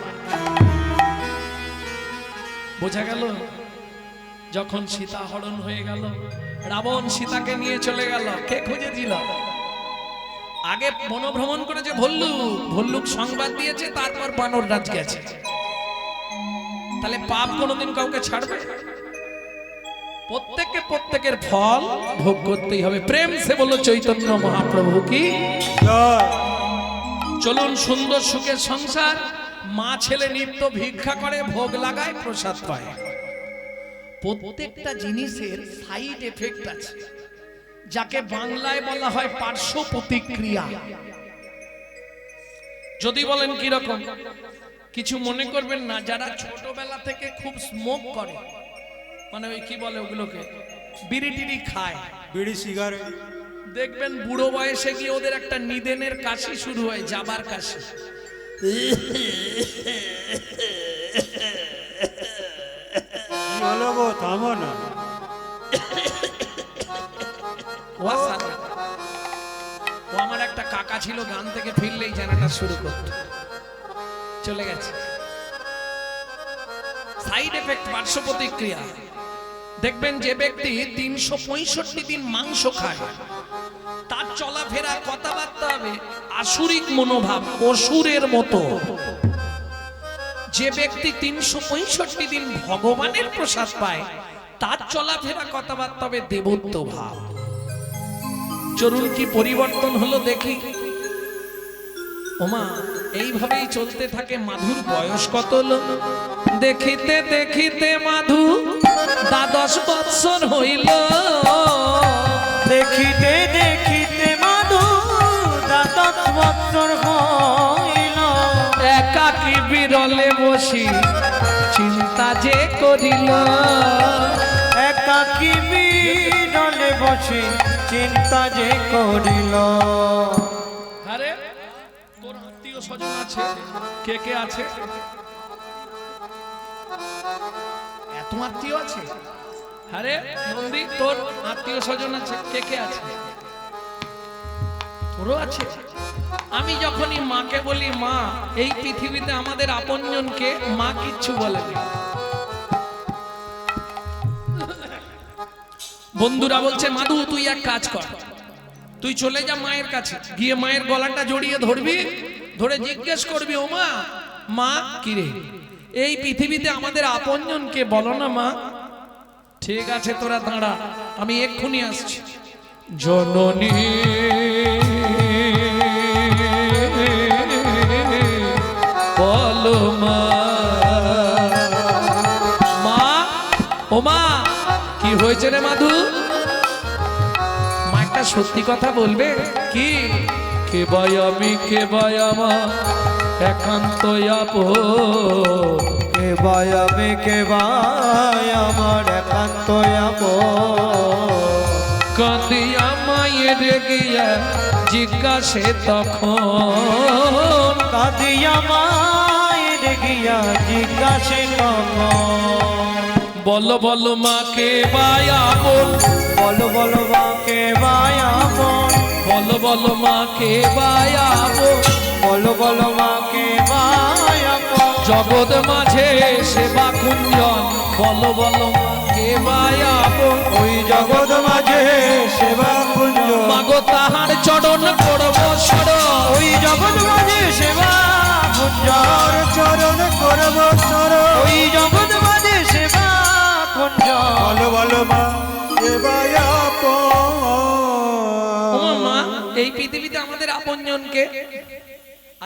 বোঝা গেল? যখন সীতা হরণ হয়ে গেল, রাবণ সীতাকে নিয়ে চলে গেল, কে খুঁজেছিল? আগে বনভ্রমণ করেছে ভল্লুক, ভল্লুক সংবাদ দিয়েছে, তারপর বানররাজ গেছে। তাহলে পাপ কোনোদিন কাউকে ছাড়বে? প্রত্যেককে প্রত্যেকের ফল ভোগ করতেই হবে। প্রেম সে বলো চৈতন্য মহাপ্রভু কি জয়। চলুন, সুন্দর সুখের সংসার। মা ছেলে নিত্য ভিক্ষা করে, ভোগ লাগায়, প্রসাদ পায়। প্রত্যেকটা জিনিসের সাইড এফেক্ট আছে, যাকে বাংলায় বলা হয় পার্শ্ব প্রতিক্রিয়া। যদি বলেন কি রকম, কিছু মনে করবেন না। যারা ছোটবেলা থেকে খুব স্মোক করে, মানে ওই কি বলে ওগুলোকে, বিড়ি টিড়ি খায়, বিড়ি সিগারেট, দেখবেন বুড়ো বয়সে গিয়ে ওদের একটা নিদেনের কাশি শুরু হয়, যাবার কাশি। কি হলো গো, থামো না। ও আমার একটা কাকা ছিল, গান থেকে ফিরলেই জানাটা শুরু করত, চলে গেছে। সাইড এফেক্ট, পার্শ্ব প্রতিক্রিয়া। দেখবেন যে ব্যক্তি 365 দিন মাংস খায়, তার চলাফেরা কথাবার্তা হবে আসুরিক মনোভাব, অসুরের মতো। যে ব্যক্তি 365 দিন ভগবানের প্রসাদ পায়, তার চলাফেরা কথাবার্তা হবে দেবত্ব ভাব। চলুন কি পরিবর্তন হলো দেখি। ওমা, এইভাবেই চলতে থাকে। মাধুর বয়স কত হলো? দেখিতে দেখিতে মাধু 10 বৎসর হইল। দেখিতে দেখিতে মাধু 10 বৎসর হইল। একাকী বিরলে বসি চিন্তা যে করিল। একাকী বিরলে বসে চিন্তা যে করিল। আরে তোর আত্মীয় স্বজন আছে? কে কে আছে? এত আত্মীয় আছে? আরে নন্দী, তোর আত্মীয় স্বজন আছে? কে কে আছে? তোরও আছে? আমি যখনই মাকে বলি, মা, এই পৃথিবীতে আমাদের আপনজনকে, মা কিচ্ছু বলে না। বন্ধুরা বলছে, মাধু তুই এক কাজ কর, তুই চলে যা মায়ের কাছে, গিয়ে মায়ের গলাটা জড়িয়ে ধরবি, ধরে জিজ্ঞেস করবি, ও মা, মা কিরে, এই পৃথিবীতে আমাদের আপনজনকে বলো না মা। ঠিক আছে, তোরা দাঁড়া, আমি এক্ষুনি আসছি। জননী বলো মা। মা, ও মা, কি হয়েছে রে মাধু? মা একটা সত্যি কথা বলবে কি? কে ভাই আমি, কে ভাই আমার একান্ত আপন। কে ভাই আমি, কে ভাই আমার একান্ত আপন। কাঁদিয়া মায়ের গিয়া জিজ্ঞাসে তখন। কাঁদিয়া মায়ের গিয়া জিজ্ঞাসে তখন। বলো বলো মা কে ভাই আপন। বলো বলো মা কে ভাই আপন। বলো বলো মা কে ভাই আপন। বলো বলো মা কে ভাই আপন। জগৎ মাঝে সেবা কুঞ্জন। বলো বলো মা কে ভাই আপন। ওই জগৎ মাঝে সেবা কুঞ্জ, মাগো তাহার চরণ করব শরণ। ওই জগৎ মাঝে সেবা কুঞ্জ, যার চরণ করব শরণ। ওই জগৎ মাঝে সেবা কুঞ্জ। বলো বলো মা এবার ও মা, এই পৃথিবীতে আমাদের আপনজনকে।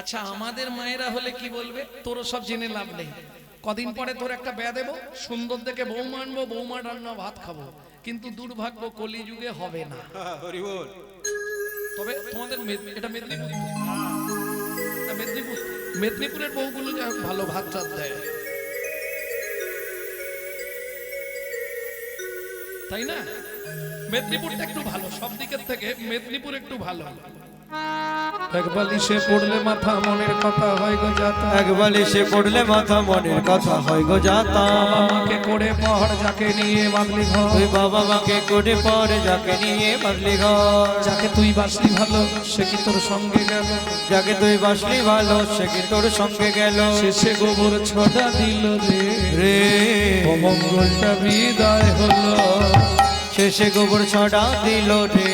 আচ্ছা, আমাদের মায়েরা হলে কি বলবে? তোরও সব জেনে লাভ নেই। কদিন পরে তোর একটা ব্যা দেবো, সুন্দর দেখে বৌমা আনবো, বৌমা রান্না ভাত খাবো। কিন্তু দুর্ভাগ্য কলিযুগে হবে না। হরি বল। তবে তোমাদের এটা মেদিনীপুর, মেদিনীপুর, মেদিনীপুরের বউগুলো যা ভালো ভাত টাত দেয়, তাই না? মেদিনীপুরটা একটু ভালো, সব দিকের থেকে মেদিনীপুর একটু ভালো। এক বালিশে পড়লে মাথা মনের কথা হয় গো যাতা, এক বালিশে পড়লে মাথা মনের কথা হয় গো যাতা। আমাকে করে পহড় যাকে নিয়ে বাঁধলি ঘর, তুই বাবা মাকে করে পরে যাকে নিয়ে বাঁধলি ঘর, যাকে তুই বাসলি ভালো সে কি তোর সঙ্গে গেল, যাকে তুই বাসলি ভালো সে কি তোর সঙ্গে গেল। শেষে গোবর ছড়া দিল রে রে অমঙ্গলটা বিদায় হলো, শেষে গোবর ছড়া দিল রে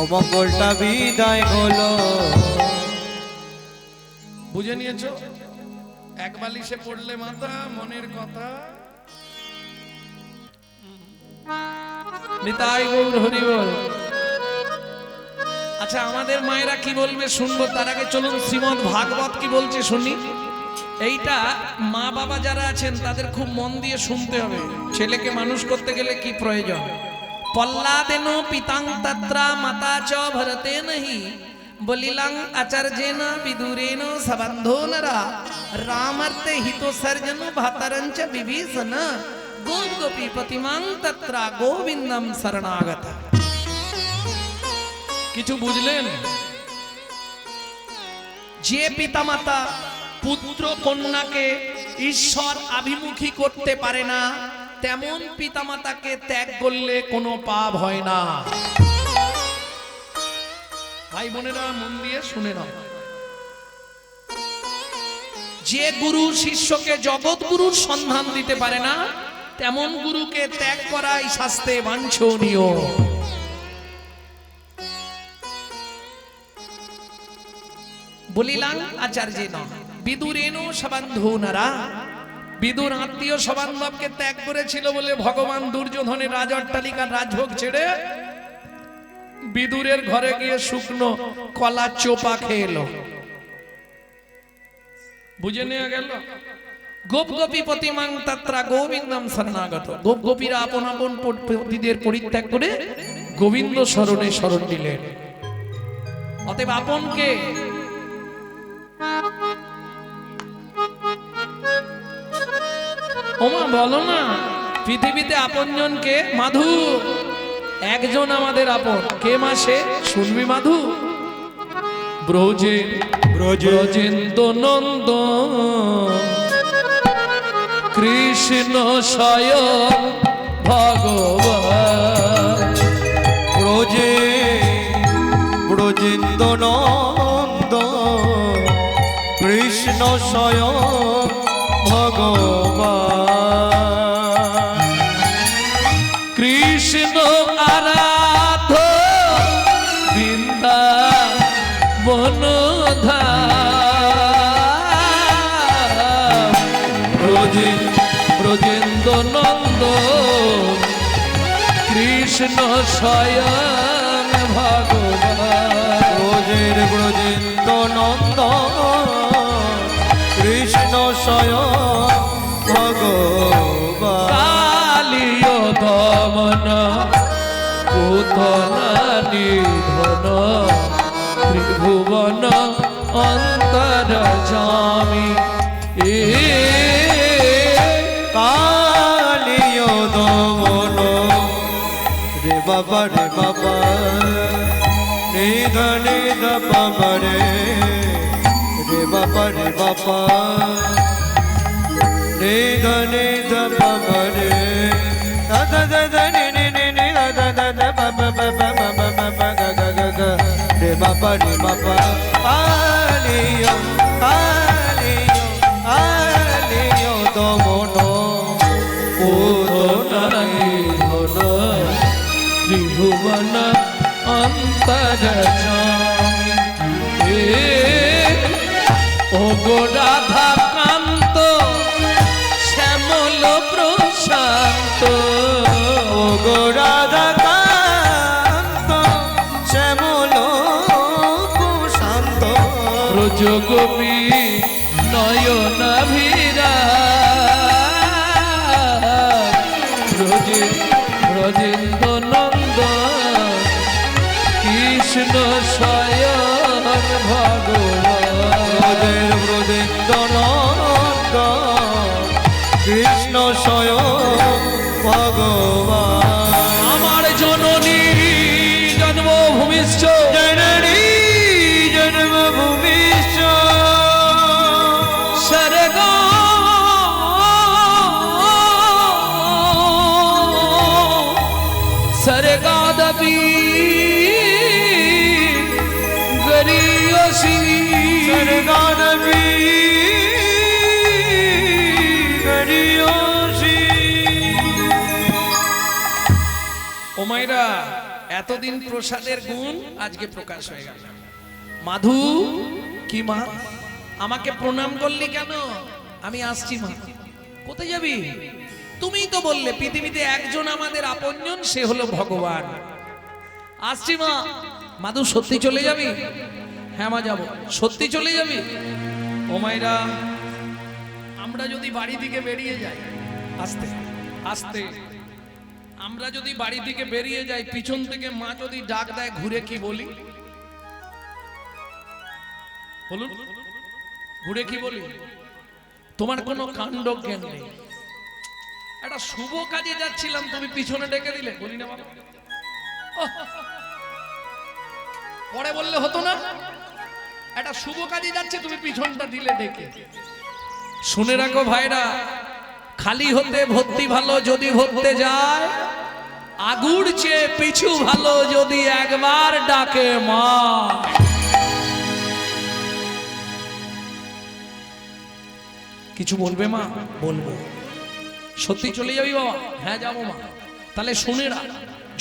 অমঙ্গলটা বিদায় হলো। বুঝে নিয়েছো? এক বালিশে পড়লে মাথা মনের কথা। নিতাই গৌর হরি বল। আচ্ছা আমাদের মায়েরা কি বলবে শুনবো, তার আগে চলুন শ্রীমদ্ ভাগবত কি বলছে শুনি। এইটা মা বাবা যারা আছেন তাদের খুব মন দিয়ে শুনতে হবে। ছেলেকে মানুষ করতে গেলে কি প্রয়োজন। পল্লাদেন পিতাং তত্রা মাতা চ ভরতে নহি, বলিলাং আচার্যেন বিদুরেন সবন্ধো নরা, রামার্তে হিত সর্জন ভাতরঞ্চ বিভীষণ, গোপ গোপী পতিমাং তত্রা গোবিন্দম শরণাগত। কিছু বুঝলেন? যে পিতামাতা পুত্র কন্যাকে ঈশ্বর আভিমুখী করতে পারে না, তেমন পিতামাতাকে ত্যাগ করলে কোনো পাপ হয় না। ভাই বোনেরা মন দিয়ে শুনে নাও। যে গুরু শিষ্যকে জগৎ গুরুর সন্ধান দিতে পারে না, তেমন গুরুকে ত্যাগ করাই শাস্ত্রে বাঞ্ছনীয়। বলিলাম আচার্যেন বিদুরেন সবন্ধো নরা, বিদুর আত্মীয় সবান্ধবকে ত্যাগ করেছিল বলে ভগবান দুর্যোধনের রাজ অট্টালিকার রাজভোগ ছেড়ে বিদুরের ঘরে গিয়ে শুকনো কলা চোপা খেয়ে এলো। বুঝে নেওয়া গেল? গোপ গোপী পতিমাং তত্রা গোবিন্দম শরণাগত। গোপ গোপীরা আপন আপন পতিদের পরিত্যাগ করে গোবিন্দ শরণে শরণ দিলেন। অতএব আপনকে ওমা বলো না, পৃথিবীতে আপনজনকে মাধু একজন আমাদের আপন কে মাসে শুনবি মাধু, ব্রজেন্দ্র নন্দ কৃষ্ণ স্বয়ং ভগবান, ব্রজেন্দ্র নন্দ কৃষ্ণ স্বয়ং ভগবান, কৃষ্ণ আরাধ বৃন্দাবন ধাম, ব্রজেন্দ্র নন্দ কৃষ্ণ স্বয়ং ভগবান, ব্রজেন্দ্র নন্দ কৃষ্ণ স্বয়ং ভগবান, কালিয় দমন পুতন নিধন ত্রিভুবন অন্তর্যামী, কালিয় দমন রে বাবা নিধ নিধ বাবা রে বাবা নিধ নিধ বাবা রে দাদা দাদা নি নি নি নি দাদা দাদা বাবা বাবা বাবা বাবা গা গা গা গা রে বাবা কালিয় দমন ত্রিভুবন অন্তর্যামী, ও গো রাধা কান্ত শ্যামল প্রশান্ত, ও গো রাধা কান্ত শ্যামল প্রশান্ত, ব্রজ গোপী নয়নাভিরা, ব্রজেন্দ্র নন্দ কৃষ্ণ স্বয়ং ভগবান, ব্রজেন্দ্র নন্দ কৃষ্ণ স্বয়ং ভগবান, আমার জননী জন্মভূমিশ্চ জননী श्री सरदार करियो श्री। ও মায়েরা, এতদিন প্রসাদের গুণ আজকে প্রকাশ হয়ে গেল। মাধু, কি মা আমাকে প্রণাম করলি কেন? আমি আসছি মা। কোথায় যাবি? তুমিই তো বললে পৃথিবীতে একজন আমাদের আপনজন, সে হলো ভগবান। আসছি মা। মাধু, সত্যি চলে যাবি? হ্যাঁ মা, যাবো। সত্যি চলে যাবি? ও মায়েরা, আমরা যদি বাড়ি থেকে বেরিয়ে যাই, আস্তে আস্তে, আমরা যদি বাড়ি থেকে বেরিয়ে যাই, পিছন থেকে মা যদি ডাক দেয়, ঘুরে কি বলি? বলুন, ঘুরে কি বলি? তোমার কোনো কাণ্ড জ্ঞান নেই। একটা শুভ কাজে যাচ্ছিলাম, তুমি পিছনে ডেকে দিলে, বলি না বাবা? ওহ, পরে বললে হতো না? একটা শুভ কাজে যাচ্ছে, তুমি পিছনটা দিলে ডেকে। শুনে রাখো ভাইরা, খালি হতে ভর্তি ভালো যদি ভরতে যায়, আগুর চেয়ে পিছু ভালো যদি একবার ডাকে মা। কিছু বলবে মা? বলবো। সত্যি চলে যাবি বাবা? হ্যাঁ যাবো মা। তাহলে শুনে রাখ,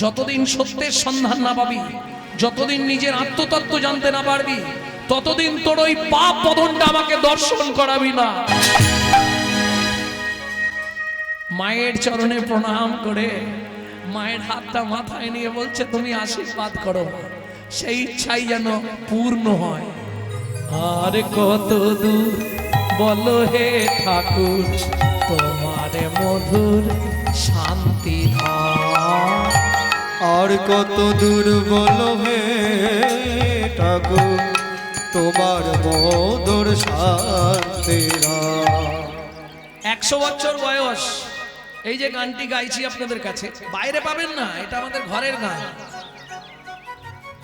যতদিন সত্যের সন্ধান না পাবি, যতদিন নিজের আত্মতত্ত্ব জানতে না পারবি, ততদিন তোর ওই পাপ পদনটা আমাকে দর্শন করাবি না। মায়ের চরণে প্রণাম করে মায়ের হাতটা মাথায় নিয়ে বলছে, তুমি আশীর্বাদ করো, সেই ইচ্ছাই যেন পূর্ণ হয়। আর কত দূর বলো হে ঠাকুর, তোমার মধুর শান্তি ধাম। আর কত দূর বলো হে ঠাকুর, তোমার মধুর শান্তি ধাম। 100 বছর বয়স, এই যে গানটি গাইছি আপনাদের কাছে, বাইরে পাবেন না, এটা আমাদের ঘরের গান।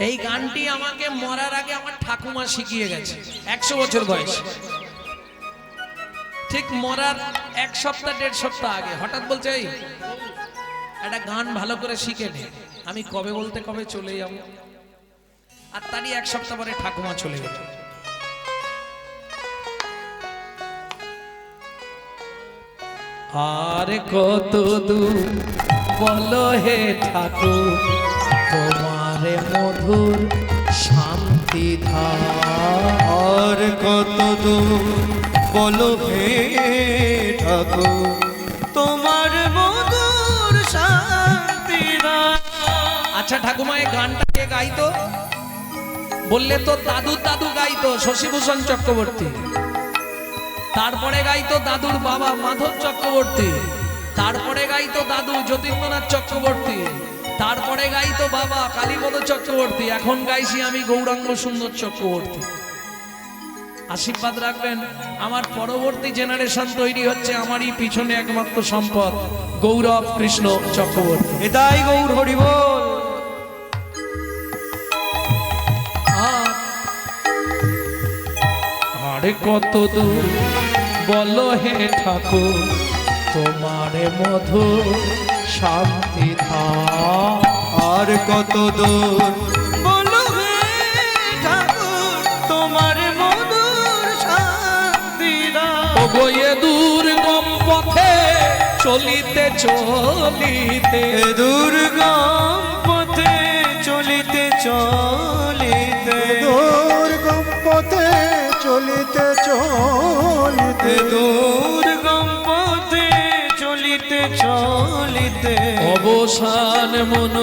এই গানটি আমাকে মরার আগে আমার ঠাকুমা শিখিয়ে গেছে। 100 বছর বয়স, ঠিক মরার 1 সপ্তাহ 1.5 সপ্তাহ আগে হঠাৎ বলছে, এই একটা গান ভালো করে শিখে নে। আমি কবে বলতে কবে চলে যাব, আর তারই 1 সপ্তাহ পরে ঠাকুমা চলে গেল। আর কত দূর বলো হে ঠাকুর, তোমার মধুর শান্তি ধাম। আর কত দূর বলো হে ঠাকুর, তোমার মধুর শান্তি ধাম। আচ্ছা ঠাকুমা, এই গানটা কে গাইতো? বললে তো দাদুর দাদু গাইতো, শশীভূষণ চক্রবর্তী। তারপরে গাইতো দাদুর বাবা মাধব চক্রবর্তী। তারপরে গাইতো দাদু যতীন্দ্রনাথ চক্রবর্তী। তারপরে গাইতো বাবা কালীপদ চক্রবর্তী। এখন গাইছি আমি গৌরাঙ্গ সুন্দর চক্রবর্তী। আশীর্বাদ রাখবেন, আমার পরবর্তী জেনারেশন তৈরি হচ্ছে, আমারই পিছনে একমাত্র সম্পদ গৌরব কৃষ্ণ চক্রবর্তী। এটাই গৌর হরি বল। আর কত দূর বলো হে ঠাকুর, তোমার মধুর শান্তি ধাম। আর কত দূর বলো হে ঠাকুর, তোমার মধুর শান্তি ধাম। ওগো এ দুর্গম পথে চলিতে চলিতে, এ দুর্গম পথে চলিতে চলিতে, দুর্গম পথে চলিতে চলিতে, এ দুর্গম পথে চলিতে চলিতে, অবসান মন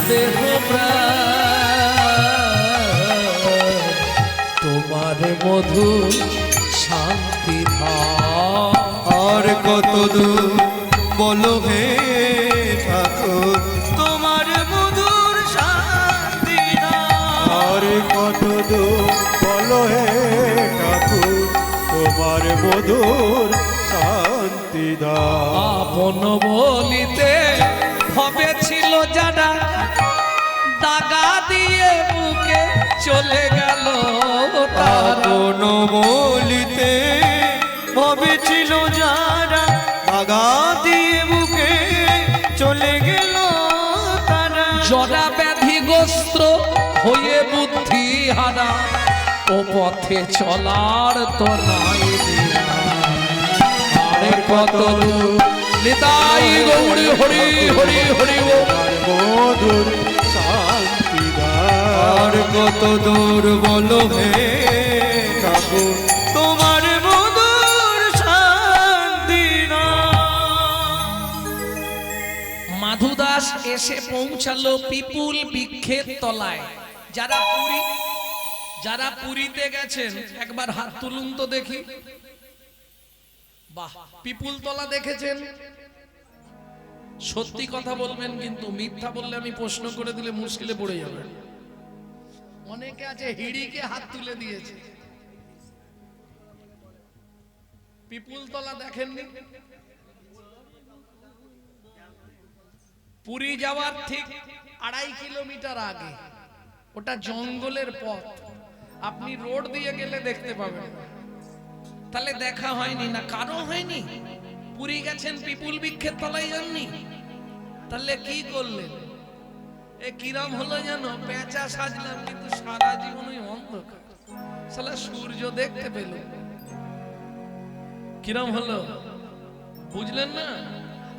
দেহ প্রাণ, তোমার মধুর শান্তি ধাম। আর কত দূর বলো হে ঠাকুর, তোমার মধুর শান্তি ধাম। আর কত দূর বলো হে ঠাকুর, তোমার মধুর শান্তি দাও। আপন বলিতে হবে ছিল যারা, দাগা দিয়ে বুকে চলে গেল তারা। আপন বলিতে ভবেছিল যারা, দাগা দিয়ে বুকে চলে গেল তারা। জরা ব্যাধিগ্রস্ত হয়ে বুদ্ধি হারা, ও পথে চলার তো নাই দিয়া। আরে কত দূর নিতাই গৌরী হরি হরি হরি ও মধুর শান্তি আর কত দূর বলো হে ঠাকুর তোমার মধুর শান্তি না। মাধুদাস এসে পৌঁছালো পিপুল বৃক্ষের তলায়। যারা পুরীতে গেছেন একবার হাত তুলুন তো দেখি। বাহ, পিপুল তলা দেখেছেন? সত্যি কথা বলবেন, কিন্তু মিথ্যা বললে আমি প্রশ্ন করে দিলে মুশকিলে পড়ে যাবেন। অনেকে আছে হিড়িকে হাত তুলে দিয়েছে। পিপুল তলা দেখেননি? পুরী যাওয়ার ঠিক 2.5 কিলোমিটার আগে, ওটা জঙ্গলের পথ। আপনি রোড দিয়ে গেলে দেখতে পাবেন। তাহলে দেখা হয়নি না? কারো হয়নি? পুরী গেছেন, পিপুল বৃক্ষের তলায় যাননি? তাহলে কি করলেন? এ কিরম হলো জানো? পেঁচা সাজলাম কিন্তু সারা জীবন ওই অন্ধকার, শালা সূর্য দেখতে পেল। কিরম হলো বুঝলেন না?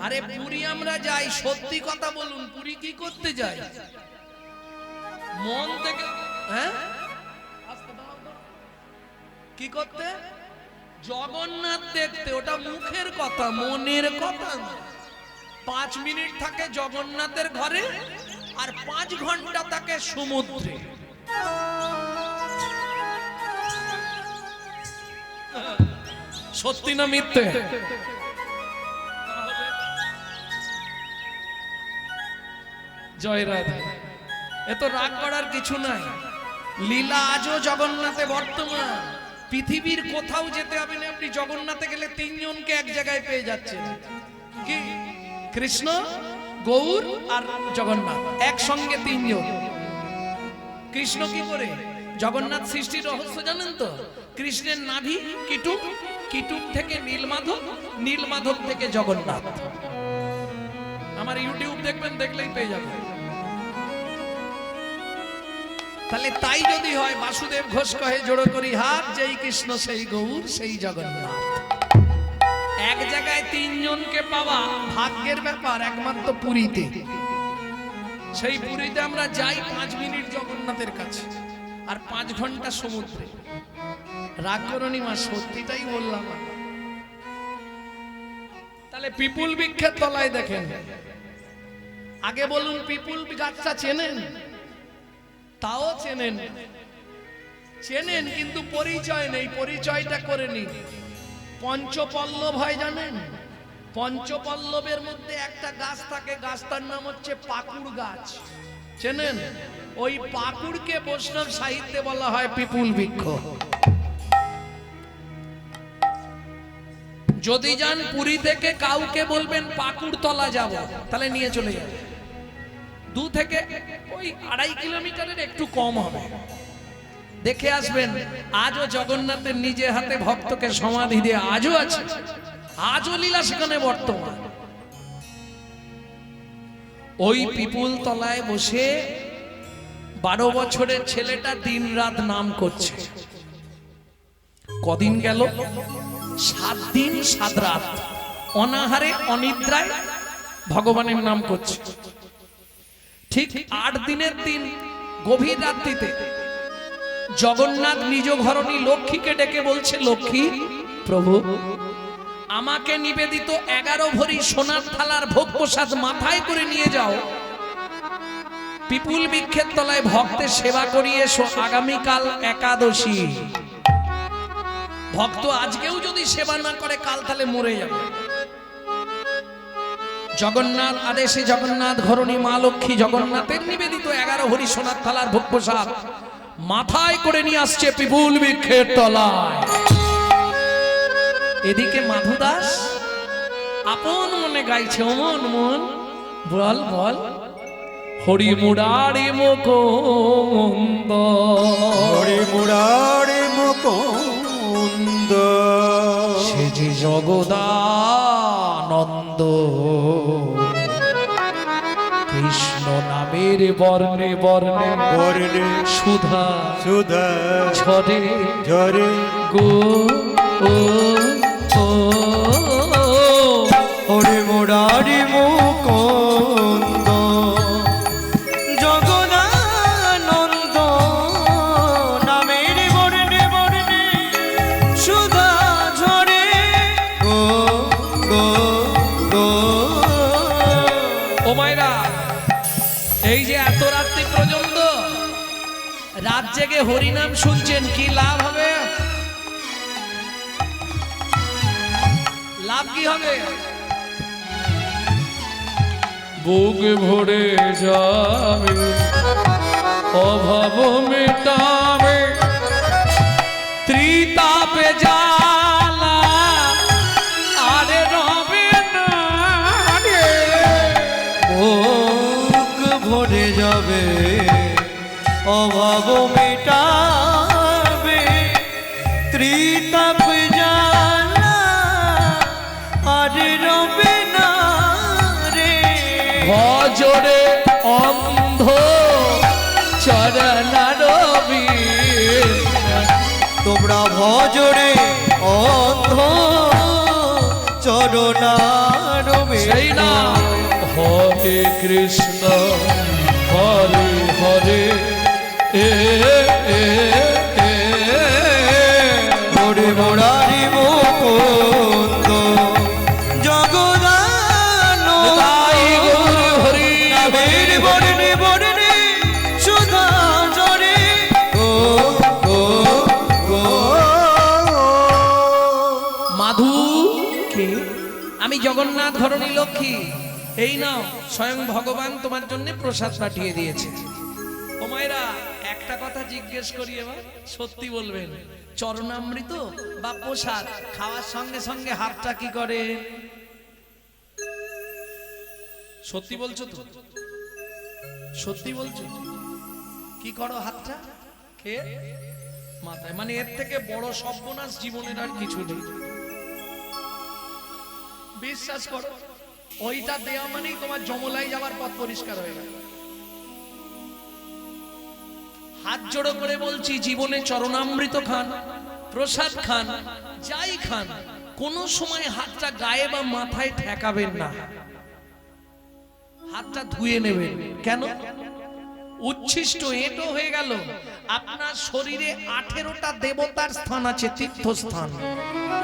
আরে পুরী আমরা যাই, সত্যি কথা বলুন, পুরী কি করতে যাই? মন থেকে, হ্যাঁ, কি করতে? জগন্নাথ দেখতে। ওটা মুখের কথা, মনের কথা না। 5 মিনিট থাকে জগন্নাথের ঘরে, আর 5 ঘন্টা থাকে সমুদ্রে। সত্যি না মিথ্যে? জয় রাধা। এত রাগ করার কিছু নাই। লীলা আজও জগন্নাথে বর্তমান। পৃথিবীর কোথাও যেতে হবে না, আপনি জগন্নাথে গেলে 3 জনকে এক জায়গায় পেয়ে যাচ্ছেন। কি? কৃষ্ণ, গৌর আর জগন্নাথ একসঙ্গে 3 জন। কৃষ্ণ কি করে? জগন্নাথ সৃষ্টির রহস্য জানেন তো? কৃষ্ণের নাভি কিটুক, কিটুক থেকে নীলমাধব, নীলমাধব থেকে জগন্নাথ। আমার ইউটিউব দেখবেন, দেখলেই পেয়ে যাবেন। তাহলে তাই যদি হয়, বাসুদেব ঘোষ কহে জোড়ো করি হাত, যেই কৃষ্ণ সেই গৌর সেই জগন্নাথ। এক জায়গায় 3 জনকে পাওয়া ভাগ্যের ব্যাপার, একমাত্র পুরীতে। সেই পুরীতে আমরা যাই 5 মিনিট জগন্নাথের কাছে, আর 5 ঘন্টা সমুদ্রে। রাগ করনি মা, সত্যিটাই বললাম। তাহলে পিপুল বৃক্ষের তলায় দেখেন। আগে বলুন, পিপুল গাছটা চেনেন? তাও চেনেন, চেনেন কিন্তু পরিচয় নেই। পরিচয়টা করে নিন। পঞ্চপল্লব হয় জানেন? পঞ্চপল্লবের মধ্যে একটা গাছ থাকে, গাছটার নাম হচ্ছে পাকুড় গাছ। চেনেন? ওই পাকুড়কে বৈষ্ণব সাহিত্যে বলা হয় পিপুল বৃক্ষ। যদি যান পুরী থেকে, কাউকে বলবেন পাকুড় তলা যাব, তাহলে নিয়ে চলে যাবে। 2 থেকে ওই 2.5 কিলোমিটারের একটু কম হবে। দেখে আসবেন। আজও জগন্নাথের নিজে হাতে ভক্তকে সমাধি দিয়ে আজও আছে, আজও লীলা সেখানে বর্তমান। ওই পিপুল তলায় বসে 12 বছরের ছেলেটা দিনরাত নাম করছে। কদিন গেল? 7 দিন 7 রাত অনাহারে অনিদ্রায় ভগবানের নাম করছে। ঠিক 8 দিনের দিন গভীর রাত্রিতে জগন্নাথ নিজ ঘরণী লক্ষ্মীকে ডেকে বলছে, লক্ষ্মী প্রভু, আমাকে নিবেদিত 11 ভরি সোনার থালার ভোগ প্রসাদ মাথায় করে নিয়ে যাও, পিপুল বৃক্ষের তলায় ভক্তের সেবা করিয়ে এসো। আগামীকাল একাদশী। ভক্ত আজকেও যদি সেবা না করে, কাল তাহলে মরে যাবে। জগন্নাথ আদেশে জগন্নাথ ঘরণী মা লক্ষ্মী জগন্নাথের নিবেদিত 11 ভরি সোনার থালার ভোগ প্রসাদ মাথায় করে নিয়ে আসছে পিপুল বৃক্ষের তলায়। এদিকে মাধুদাস আপন মনে গাইছে, অমন মন বল বল, হরি মুরারি মুকুন্দ, হরি মুরারি মুকুন্দ, সে যে জগদানন্দ, কৃষ্ণ নামে নামের বর্ণে বর্ণে বর্ণে সুধা সুধা ঝরে ঝরে গো ও ও ওরে মুরারি মুকুন্দ জগদানন্দ নামের বর্ণে বর্ণে সুধা ঝরে গো গো গো। ও মায়েরা, এই যে এত রাত্রি পর্যন্ত রাত জেগে হরিনাম শুনছেন, কি লাভ হবে? লাভ কি হবে? বুক ভরে যাবে, অভাব মেটাবে, ত্রিতাপে জ্বালা আরে রবে না রে। বুক ভরে যাবে, অভাব মেটাবে, ত্রিতাপ জ্বালা আর রবে না রে। ভজরে অন্ধ চরণারবি, তোমরা ভজরে অন্ধ চরণারবে। সেই না হরে কৃষ্ণ হরে হরে এ এ এ হরে মুরারি মুকুন্দ জগদানন্দ তাই গৌর হরি নামের বর্ণে বর্ণে সুধা ঝরে গো গো গো। মাধু কে? আমি জগন্নাথ ধরণী লক্ষ্মী। এই নাও, স্বয়ং ভগবান তোমার জন্য প্রসাদ পাঠিয়ে দিয়েছে। ও মায়েরা, একটা কথা জিজ্ঞেস করি এবার, সত্যি বলবেন, চরণামৃত বা প্রসাদ খাওয়ার সঙ্গে সঙ্গে হাতটা কি করে? সত্যি বলছো তো? সত্যি বলছো? কি করো হাতটা? কে? মাথায়। মানে এর থেকে বড় সর্বনাশ জীবনের আর কিছু নেই। বিশ্বাস করো, ওইটা দেওয়া মানেই তোমার যমলাই যাওয়ার পথ পরিষ্কার হয়ে গেল। হাত জোড়ো করে বলছি, জীবনে চরণামৃত খান, প্রসাদ খান, যাই খান, কোন সময় হাতটা গায়ে বা মাথায় ঠেকাবেন না, হাতটা ধুয়ে নেবেন। কেন? উচ্ছিষ্ট এঁটো হয়ে গেল। আপনার শরীরে 18টা দেবতার স্থান আছে, তীর্থস্থান।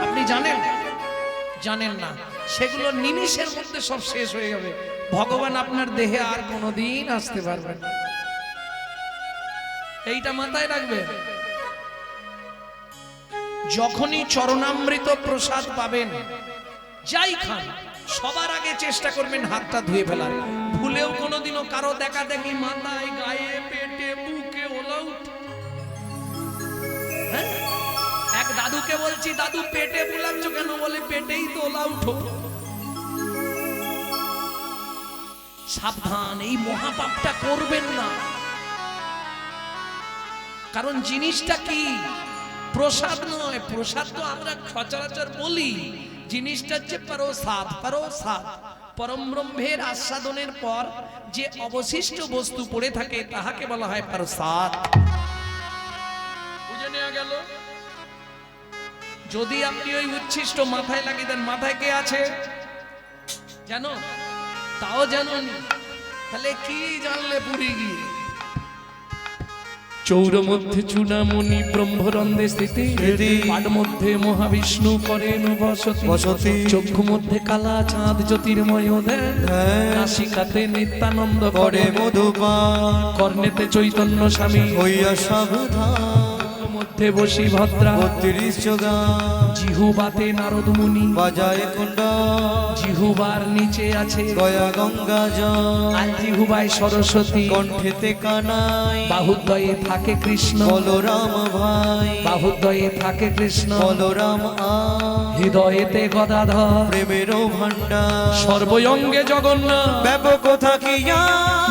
আপনি জানেন? জানেন না। সেগুলো নিমিষের মধ্যে সব শেষ হয়ে যাবে। ভগবান আপনার দেহে আর কোনোদিন আসতে পারবেন না। এইটা মাথায় রাখবেন। যখনই চরণামৃত প্রসাদ পাবেন, যাই খান, সবার আগে চেষ্টা করবেন হাতটা ধুয়ে ফেলার। ভুলেও কোনোদিনও কারো দেখা দেখি মাথায়, গায়ে, পেটে, বুকে ওলাউট। হ্যাঁ, এক দাদুকে বলছি, দাদু পেটে বুলাচ্ছ কেন? বলে পেটেই তো ওলাউট। সাবধান, এই মহাপাপটা করবেন না। কারণ জিনিসটা কি? প্রসাদ নয়। প্রসাদ তো আমরা সচরাচর বলি, জিনিসটা হচ্ছে প্রসাদ। প্রসাদ পরম ব্রহ্মের আস্বাদনের পর যে অবশিষ্ট বস্তু পড়ে থাকে তাহাকে বলা হয় প্রসাদ। বুঝে নেওয়া গেল? যদি আপনি ওই উচ্ছিষ্ট মাথায় লাগিয়ে দেন, মাথায় কে আছে জানো? তাও জানোনি, তাহলে কি জানলে পুরী গিয়ে? চৌর মধ্যে চূড়ামণি ব্রহ্মরন্ধে স্থিতি, পাড মধ্যে মহাবিষ্ণু করেন বসতি, চক্ষু মধ্যে কালা চাঁদ জ্যোতির্ময় দেন, নাসিকাতে নিত্যানন্দ করে মধুপান, কর্ণেতে চৈতন্য স্বামী হইয়া সাবধান, মধ্যে বসি ভদ্রা 32 যোগা, জিহুবাতে নারদ মুনি বাজায় কুণ্ডা, জিহুবার নিচে আছে গয়া গঙ্গা জল, আর জিহুবায় সরস্বতী, কণ্ঠেতে কানাই, বাহুদ্বয়ে থাকে কৃষ্ণ, বলরাম ভাই, বাহুদ্বয়ে থাকে কৃষ্ণ, বলরাম আ, হৃদয়েতে গদাধর, প্রেমেরও ভান্ডার, সর্বঙ্গে জগন্নাথ, ব্যাপক থাকিয়া,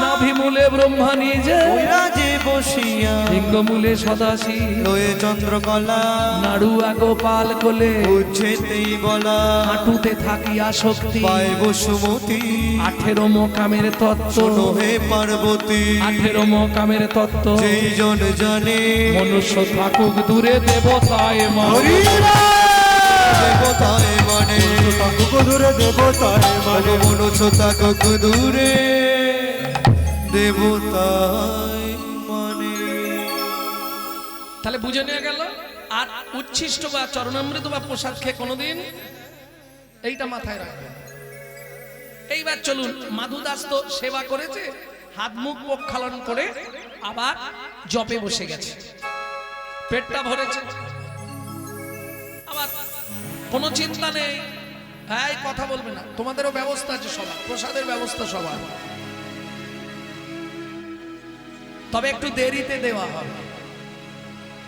নাভিমূলে ব্রহ্মা নিজে, রাজে বসিয়া, লিঙ্গমূলে সদাশিব, হয়ে চন্দ্রকলা নাড়ুয়া গোপাল কোলে বুঝেতেই বলা হাঁটুতে থাকিয়া শক্তি পায় বসুমতী 18 মোকামের তত্ত্ব শোনো হে পার্বতী 18 মোকামের তত্ত্ব যেই জন জানে মনুষ্য থাকুক দূরে দেবতায় মানে দেবতায় মানে দূরে দেবতায় মানে মনুষ্য থাকুক দূরে দেবতায় মানে। তাহলে বুঝে নিয়ে গেল। আর উচ্ছিষ্ট বা চরণামৃত বা প্রসাদ খেয়ে কোনোদিন এইটা মাথায় রাখবেন। এইবার চলুন, মাধু দাস তো সেবা করেছে, হাত মুখ প্রক্ষালন করে আবার জপে বসে গেছে, পেটটা ভরেছে, আবার কোনো চিন্তা নেই। হ্যাঁ, কথা বলবে না, তোমাদেরও ব্যবস্থা আছে, সবার প্রসাদের ব্যবস্থা সবার, তবে একটু দেরিতে দেওয়া হবে।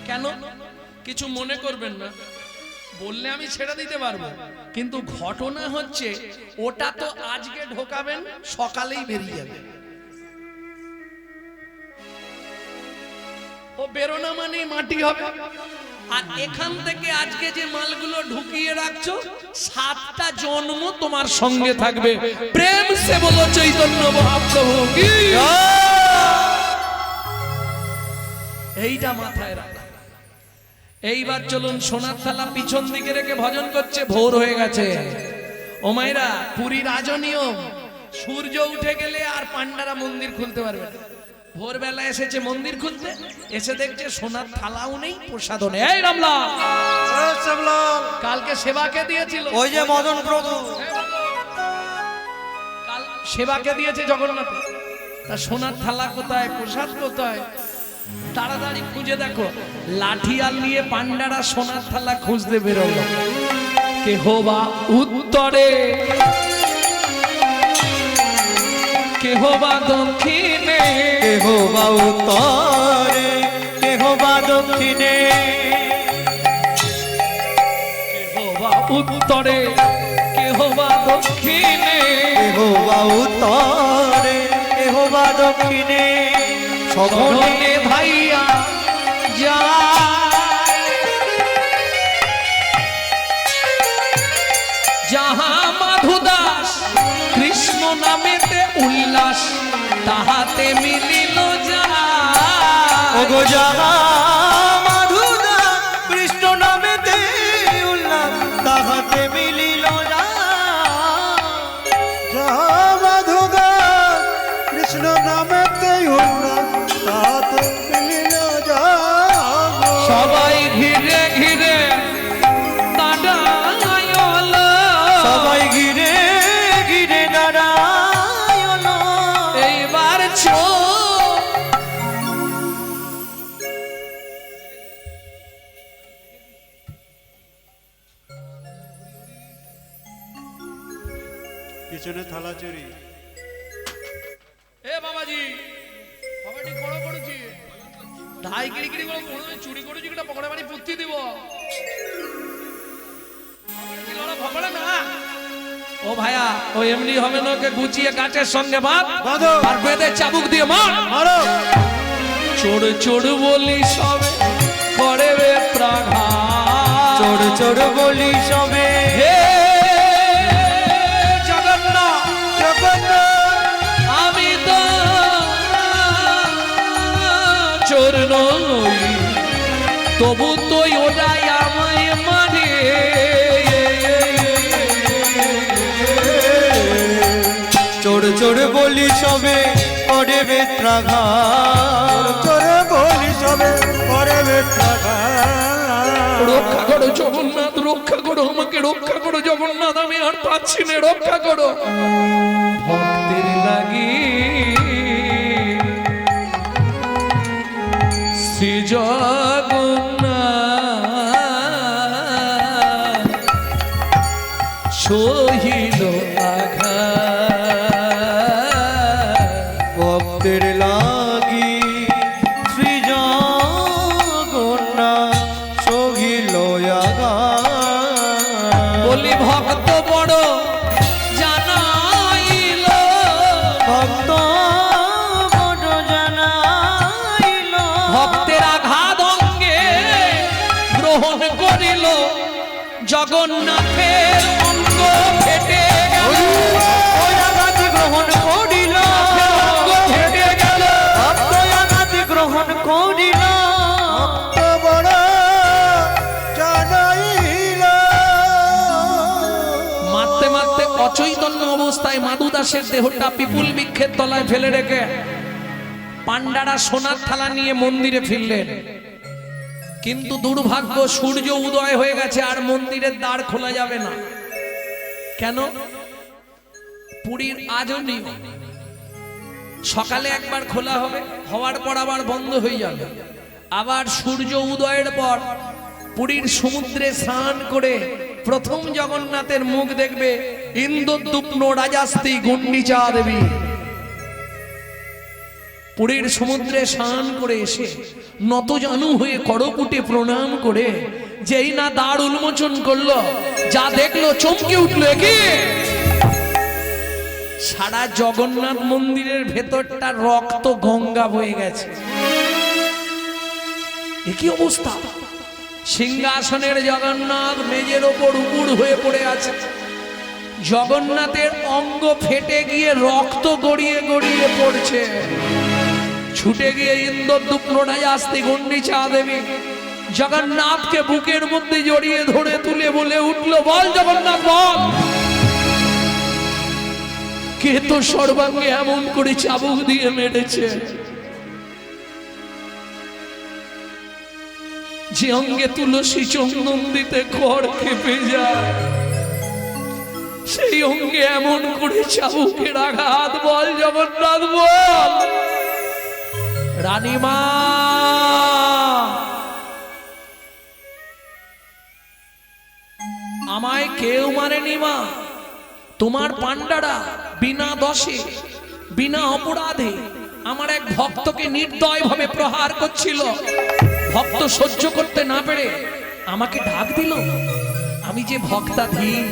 কেন কিছু মনে করবেন না, বললে আমি ছেড়ে দিতে পারবো, কিন্তু ঘটনা হচ্ছে ওটা তো আজকে ঢোকাবেন, সকালেই বেরিয়ে যাবে। ও বেরোনা মানেই মাটি হবে। আর এখান থেকে আজকে যে মালগুলো ঢুকিয়ে রাখছো, 7টা জন্ম তোমার সঙ্গে থাকবে। প্রেম সে বলো চৈতন্য মহাপ্রভু কি। এইটা মাথায় রাখা। এইবার চলুন, সোনার থালা পিছন দিকে রেখে ভজন করছে, ভোর হয়ে গেছে। ও মাইরা, পুরী রাজনিয়ম, সূর্য উঠে গেলে আর পান্ডারা মন্দির খুলতে পারবে না। ভোরবেলা এসেছে মন্দির খুলতে, এসে দেখছে সোনার থালাও নেই, প্রসাদও নেই। এই রামলাল, কালকে সেবাকে দিয়েছিল, ওই যে মদন প্রভু কাল সেবাকে দিয়েছে জগন্নাথ, তা সোনার থালা কোথায়, প্রসাদ কোথায়? তাড়াতাড়ি খুঁজে দেখো, লাঠিয়াল নিয়ে পান্ডারা সোনার থালা খুঁজতে বেরোলো। কেহ বা উত্তরে, কেহ বা দক্ষিণে, কেহ বা উত্তরে কেহ বা দক্ষিণে, কেহ বা উত্তরে, কেহ বা দক্ষিণে, কেহ বা উত্তরে কেহ বা দক্ষিণে, সকলে ভাইয়া যায়। যাহা মাধু দাস কৃষ্ণ নামেতে উল্লাস, তাহাতে মিলিল যায়। ওগো যাহা মাধুদা কৃষ্ণ নামেতে উল্লাস, তাহাতে মিলিল যাহা মাধুদা কৃষ্ণ নামেতে উল্লাস, তাতে মিলিল যাব। সবাই ঘিরে ঘিরে দাঁড়ায়ল, সবাই ঘিরে ঘিরে দাঁড়ায়ল। এইবার পিছনে থালা চুরি। এ বাবাজি, বাবাটি বড় করেছি, ধাই গিরি গিরি করে চুরি করেছি, কিনা পকড়ে বাড়ি পুঁতি দিব। ও ভাইয়া, ও এমনি হবে না, ওকে গুছিয়ে গাছের সঙ্গে বাঁধো, আর বেঁধে চাবুক দিয়ে মারো। চোর চোর বলি সবে করে বেত্রাঘাত, চোর চোর বলি সবে হে জগন্নাথ, আমি তো চোর নই, তবু তুই ওরাই আমায় মানে। চোর চোর বলি সবে করে বেত্রাঘাত, চোরে বলি সবে করে বেত্রাঘাত। রক্ষা করো জগন্নাথ, রক্ষা করো আমাকে, রক্ষা করো জগন্নাথ, আমি আর পাচ্ছি না, রক্ষা করো। ভক্তের লাগি শ্রী জগন্নাথ সহিল আঘাত। ভক্তের লাগি শ্রী জগন্নাথ সহিল আঘাত। বলি ভক্ত বড় জানাইল, ভক্ত বড় জানাইল, ভক্তের আঘাত অঙ্গে জগন্নাথের অঙ্গ ফেটে গেল, ওই আঘাত গ্রহণ করিল, অঙ্গ ফেটে গেল। ওই আঘাত গ্রহণ করিল। ভক্ত বড় জানাইল। মারতে মারতে অচৈতন্য অবস্থায় মাধু দাসের দেহটা পিপুল বৃক্ষের তলায় ফেলে রেখে পান্ডারা সোনার থালা নিয়ে মন্দিরে ফিরলেন। কিন্তু দুর্ভাগ্য, সূর্য উদয় হয়ে গেছে, আর মন্দিরের দ্বার খোলা যাবে না। কেন? পুরীর আজও নিয়ম, সকালে একবার খোলা হবে, হওয়ার পর আবার বন্ধ হয়ে যাবে। আবার সূর্য উদয়ের পর পুরীর সমুদ্রে স্নান করে প্রথম জগন্নাথের মুখ দেখবে ইন্দ্রদ্যুম্ন রাজাস্তি গুন্ডিচা দেবী। পুরীর সমুদ্রে স্নান করে এসে নতজানু হয়ে করপুটে প্রণাম করে যেই না দ্বার উন্মোচন করলো, যা দেখলো চমকে উঠলো, কি সারা জগন্নাথ মন্দিরের ভেতরটা রক্ত গঙ্গা বয়ে গেছে। একই অবস্থা, সিংহাসনের জগন্নাথ মেজের ওপর উপুড় হয়ে পড়ে আছে। জগন্নাথের অঙ্গ ফেটে গিয়ে রক্ত গড়িয়ে গড়িয়ে পড়ছে। ছুটে গিয়ে ইন্দ্রদ্যুম্ন রাজাস্তি গুন্ডিচা দেবী জগন্নাথকে বুকের মধ্যে জড়িয়ে ধরে তুলে বলে উঠলো, বল জগন্নাথ বল, কে তো সর্বাঙ্গে এমন করে চাবুক দিয়ে মেরেছে, যে অঙ্গে তুলসী চন্দন দিতে খড় খেপে যায়, সেই অঙ্গে এমন করে চাবুকের আঘাত, বল জগন্নাথ বল। রানীমা, আমায় কেউ মারেনি মা, তোমার পান্ডারা বিনা দোষে বিনা অপরাধে আমার এক ভক্তকে নির্দয় ভাবে প্রহার করছিল। ভক্ত সহ্য করতে না পেরে আমাকে ডাক দিল। আমি যে ভক্তাধীন,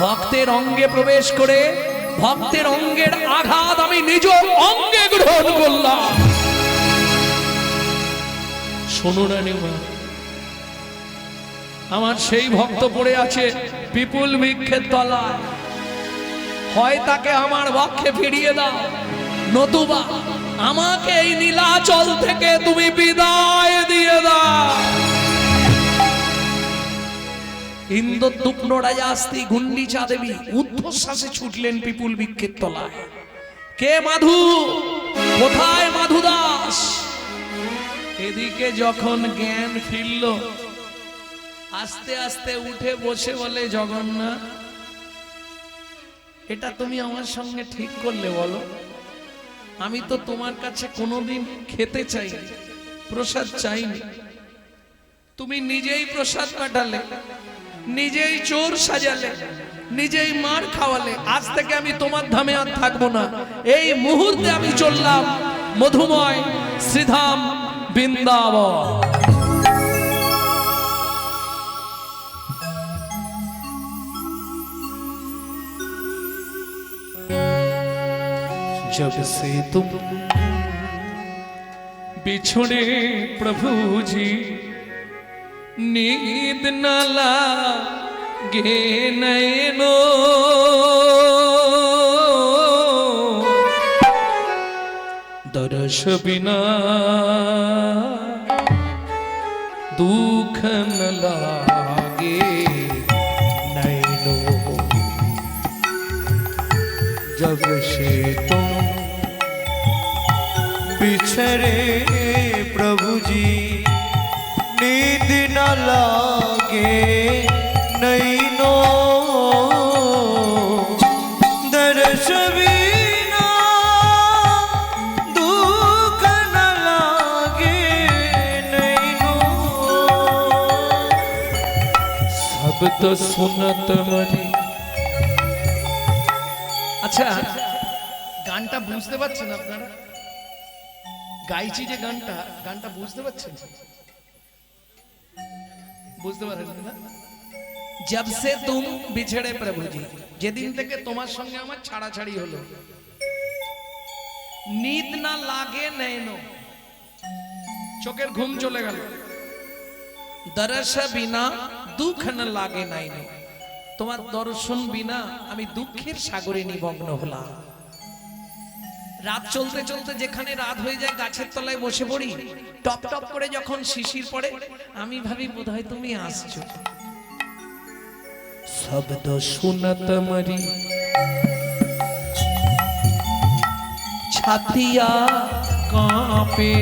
ভক্তের অঙ্গে প্রবেশ করে ভক্তের অঙ্গের আঘাত আমি নিজ অঙ্গে গ্রহণ করলাম। শোনো রানীমা, আমার সেই ভক্ত পড়ে আছে পিপুল বৃক্ষের তলায়, হয় তাকে আমার বক্ষে ফিরিয়ে দাও, নতুবা আমাকে এই নীলাচল থেকে তুমি বিদায় দিয়ে দাও। ইন্দ্রদ্যুম্ন রাজাস্তি গুন্ডিচা দেবী ঊর্ধ্বশ্বাসে ছুটলেন পিপুল বৃক্ষের তলায়। কে মাধু? কোথায় মাধু দাস? এদিকে যখন জ্ঞান ফিরল, আস্তে আস্তে উঠে বসে বলে, জগন্নাথ, এটা তুমি আমার সঙ্গে ঠিক করলে বলো? আমি তো তোমার কাছে কোনোদিন খেতে চাইনি, প্রসাদ চাইনি, তুমি নিজেই প্রসাদ পাঠালে, নিজেই চোর সাজালে, নিজেই মার খাওয়ালে। আজ থেকে আমি তোমার ধামে আর থাকবো না। এই মুহূর্তে আমি চললাম মধুময় শ্রীধাম বৃন্দাবন। जब से तुम बिछड़े प्रभु जी, नींद न लागे नैनो, दर्श बिना दुख न लागे नैनो। जब से तुम बिछड़े प्रभु जी, नींद न लागे नैनो, दर्श बिना दुख न लागे नैनो। शब्द सुनत मरी। আচ্ছা, গানটা বুঝতে পারছেন আপনারা? গাইছি যে গানটা বুঝতে পারছেন? বুঝতে পারেন না? जब से तुम बिछड़े प्रभु जी, যেদিন থেকে তোমার সঙ্গে আমার ছাড়াছাড়ি হলো, নিদ না লাগে নয়নো, চোখের ঘুম চলে গেল, দর্শ বিনা দুঃখ ন লাগে নাই নো। তোমার দর্শন বিনা আমি দুঃখের সাগরে নিমগ্ন হলাম। রাত চলতে চলতে যেখানে রাত হয়ে যায় গাছের তলায় বসে পড়ি, টপ টপ করে যখন শিশির পড়ে আমি ভাবি বোধহয় তুমি আসছো। শব্দ শুনত মরি ছাতিয়া কাঁপে,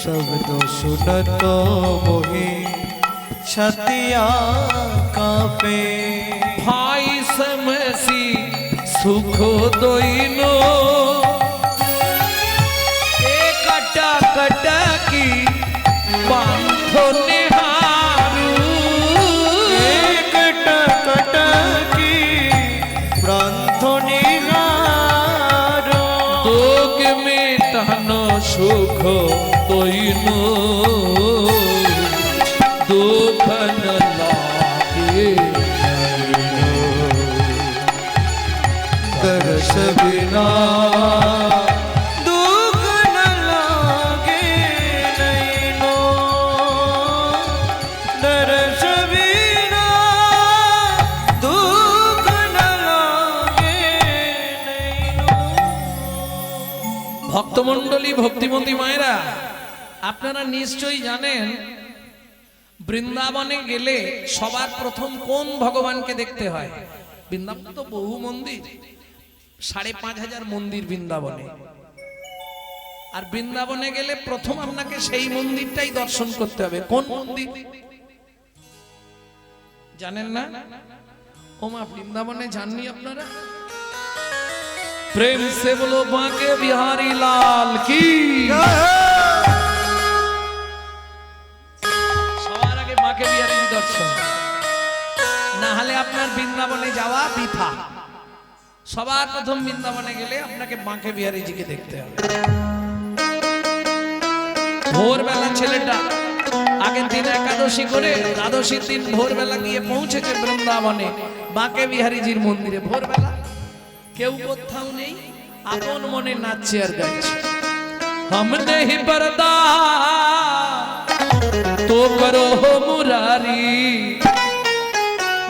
শব্দ শুনত মোহি ছতিয়া কাঁপে। ভাই সমসি সুখ দইন কাটা কাটা কি বান্ধ নেহারু, কটকি প্রান্ত নিহার। তোগ মেটান সুখ দইন দুঃখ ন লাগে। দর্শ বিনা দুঃখ ন লাগে নৈনো। দর্শ বিনা দুঃখ ন লাগে নৈনো। ভক্তমণ্ডলী, ভক্তিমতী মায়েরা, আপনারা নিশ্চয়ই জানেন বৃন্দাবনে গেলে সবার প্রথম কোন ভগবানকে দেখতে হয়? বৃন্দাবন তো বহু মন্দির, ৫,৫০০ মন্দির বৃন্দাবনে। আর বৃন্দাবনে গেলে প্রথম আপনাকে সেই মন্দিরটাই দর্শন করতে হবে। কোন মন্দির জানেন না? ওমা, বৃন্দাবনে যাননি আপনারা? প্রেম সে বলো বাঁকে বিহারী লাল কি। সবার আগে বাঁকে বিহারী দর্শন, না হলে আপনার বৃন্দাবনে যাওয়া বৃথা। সবার প্রথম বৃন্দাবনে গেলে আপনাকে বাঁকে বিহারীজিকে দেখতে হবে। ভোরবেলা ছেলেটা আগের দিন একাদশী করে দ্বাদশীর দিন ভোরবেলা গিয়ে পৌঁছেছে বৃন্দাবনে বাঁকে বিহারীজির মন্দিরে। ভোরবেলা কেউ কোথাও নেই, আপন মনে নাচছে আর গাইছে। हम नहीं पर्दा तो करो हो मुरारी,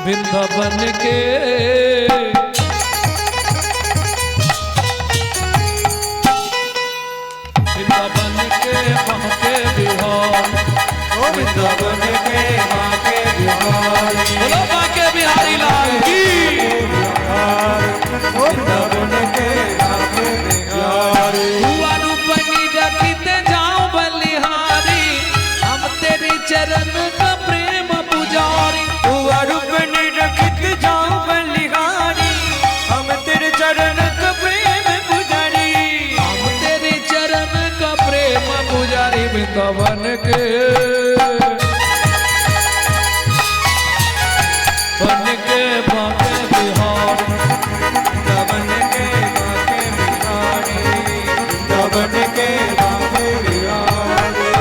वृंदावन के वृंदावन के बांके बिहार, वृंदावन के बांके बिहारी। बोलो बांके बिहारी लाल की। वृंदावन के बांके बिहारी। हुआ रूपनी रखते जाओ बलिहारी, हम तेरे चरण का प्रेम पुजारी। हुआ रूपनी रखित जाओ बलिहारी, हम तेरे चरण का प्रेम पुजारी। हम तेरे चरण का प्रेम पुजारी, वृंदावन के बन के बांके बिहार। वृंदावन के बांके बिहारी। वृंदावन के बांके बिहारी।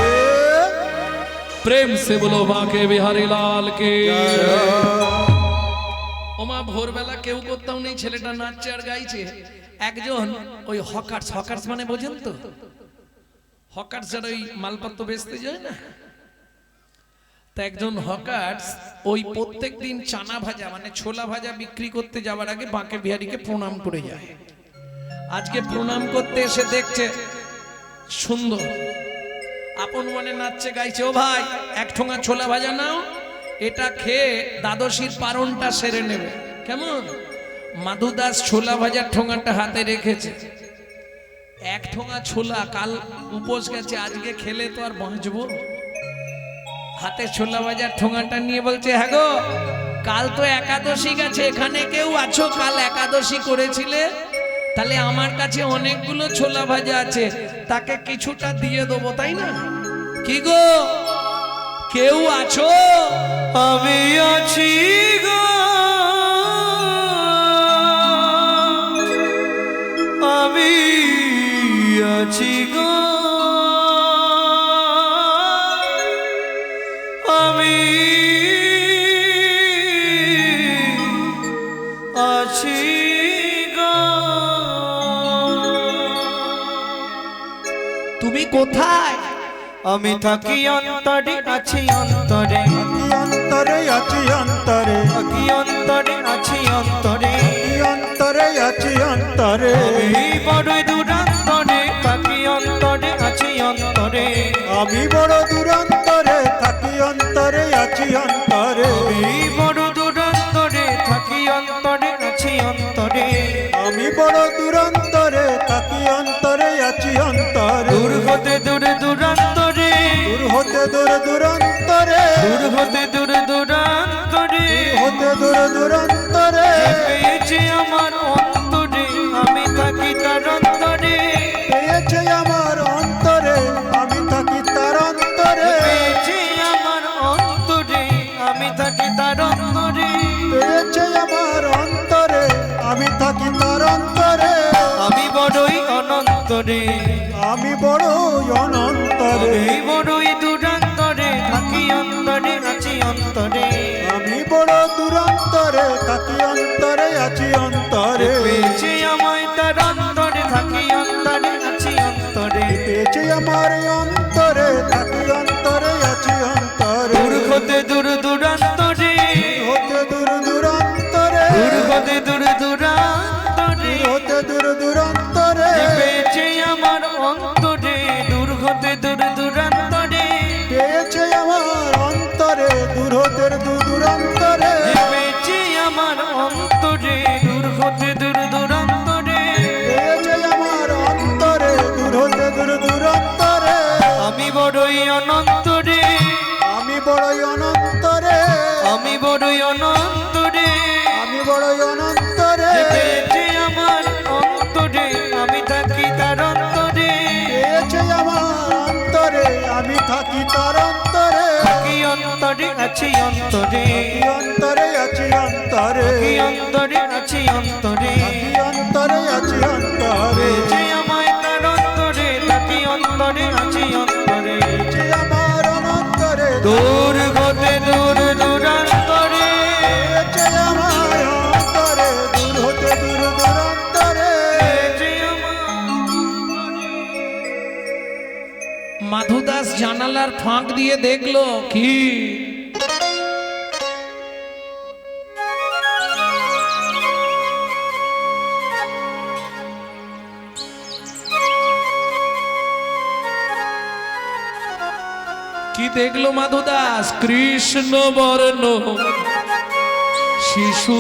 प्रेम से बोलो बांके बिहारी लाल के। ওমা, ভোরবেলা কেউ কোথাও নেই, ছেলেটা নাচছে আর গাইছে। একজন ওই হকার্স, হকার্স মানে বোঝেন তো? হকার্স যারা ওই মালপত্র বেচতে যায় না, তা একজন হকার্স ওই প্রত্যেক দিন চানা ভাজা মানে ছোলা ভাজা বিক্রি করতে যাওয়ার আগে বাঁকে বিহারীকে প্রণাম করে যায়। আজকে প্রণাম করতে এসে দেখছে সুন্দর, আপন মনে নাচছে গাইছে। ও ভাই, এক ঠোঙা ছোলা ভাজা নাও, এটা খেয়ে দ্বাদশীর পারণটা সেরে নেবে। কেমন? মাধুদাস ছোলা ভাজার ঠোঙাটা হাতে রেখেছে। এক ঠোঙা ছোলা, কাল উপোস গেছে, আজকে খেলে তো আর বাঁচবো। হাতে ছোলা ভাজার ঠোঙাটা নিয়ে বলছে, হ্যাঁ গো, কাল তো একাদশী গেছে, এখানে কেউ আছো কাল একাদশী করেছিলে? তাহলে আমার কাছে অনেকগুলো ছোলা ভাজা আছে, তাকে কিছুটা দিয়ে দেবো, তাই না? কি গো, কেউ আছো? আমি আছি গো, আমি আছি গো, আমি আছি গো। তুমি কোথায়? আমি থাকি অন্তরে, আছি অন্তরে। অন্তরে আমি বড়ই দূরান্তরে থাকি অন্তরে আছি অন্তরে আমি বড় দূরান্তরে থাকি অন্তরে আছি অন্তরে আমি বড় দূরান্তরে থাকি অন্তরে আছি অন্তরে আমি বড় দূরান্তরে থাকি অন্তরে আছি অন্তরে দূর হতে দূরে দূরান্তরে দূর হতে দূর দূরান্তরে দূর হতে দূরে দূরান্তরে হতে দূর দূরান্তরে পেয়েছে আমার অন্তরে আমি থাকি তার অন্তরে পেয়েছে আমার অন্তরে আমি থাকি তার অন্তরে পেয়েছে আমার অন্তরে আমি থাকি তার অন্তরে পেয়েছে আমার অন্তরে আমি থাকি তার অন্তরে আমি বড়ই অনন্তরে আমি বড় অনন্তরে আমি বড়ই দূরান্তরে থাকি অন্তরে আছি অন্তরে আমি বড় দূরান্তরে থাকি অন্তরে আছি অন্তরে পেয়েছে আমায় তার অন্তরে থাকি অন্তরে আছি অন্তরে পেয়েছে আমার অন্তরে থাকি অন্তরে আছি অন্তরে দূর হতে দূর দূরান্তরে হতে দূর দূরান্তরে দূর হতে দূর দূরান্তরে হতে দূর দূরান্তরে পেয়েছে আমার অন্তরে দূর হতে দূর দূরান্তরে পেয়েছে আমার অন্তরে দূর হতে দূর দূরান্তরে পেয়েছে আমার অন্তরে দূর হতে দূর দূরান্তরে পেয়েছে আমার অন্তরে দূর হতে দূর দূরান্তরে আমি বড়ই অনন্তরে আমি বড়ই অনন্তরে আমি বড়ই অনন্তরে আমি বড়ই অনন্তরে পেয়েছে আমার অন্তরে আমি থাকি তার অন্তরে পেয়েছে আমার অন্তরে আমি থাকি তার অন্তরে থাকি অন্তরে আছি অন্তরে থাকি অন্তরে আছি অন্তরে থাকি অন্তরে আছি অন্তরে থাকি অন্তরে আছি অন্তরে পেয়েছে আমায় তার অন্তরে থাকি অন্তরে আছি অন্তরে পেয়েছে আমার অনন্তরে দূর হতে দূর দূরান্তরে পেয়েছে আমার অন্তরে দূর হতে দূর দূরান্তরে পেয়েছে আমার মাধুদাস জানালার ফাঁক দিয়ে দেখলো কি কি দেখলো মাধুদাস? কৃষ্ণ বর্ণ শিশু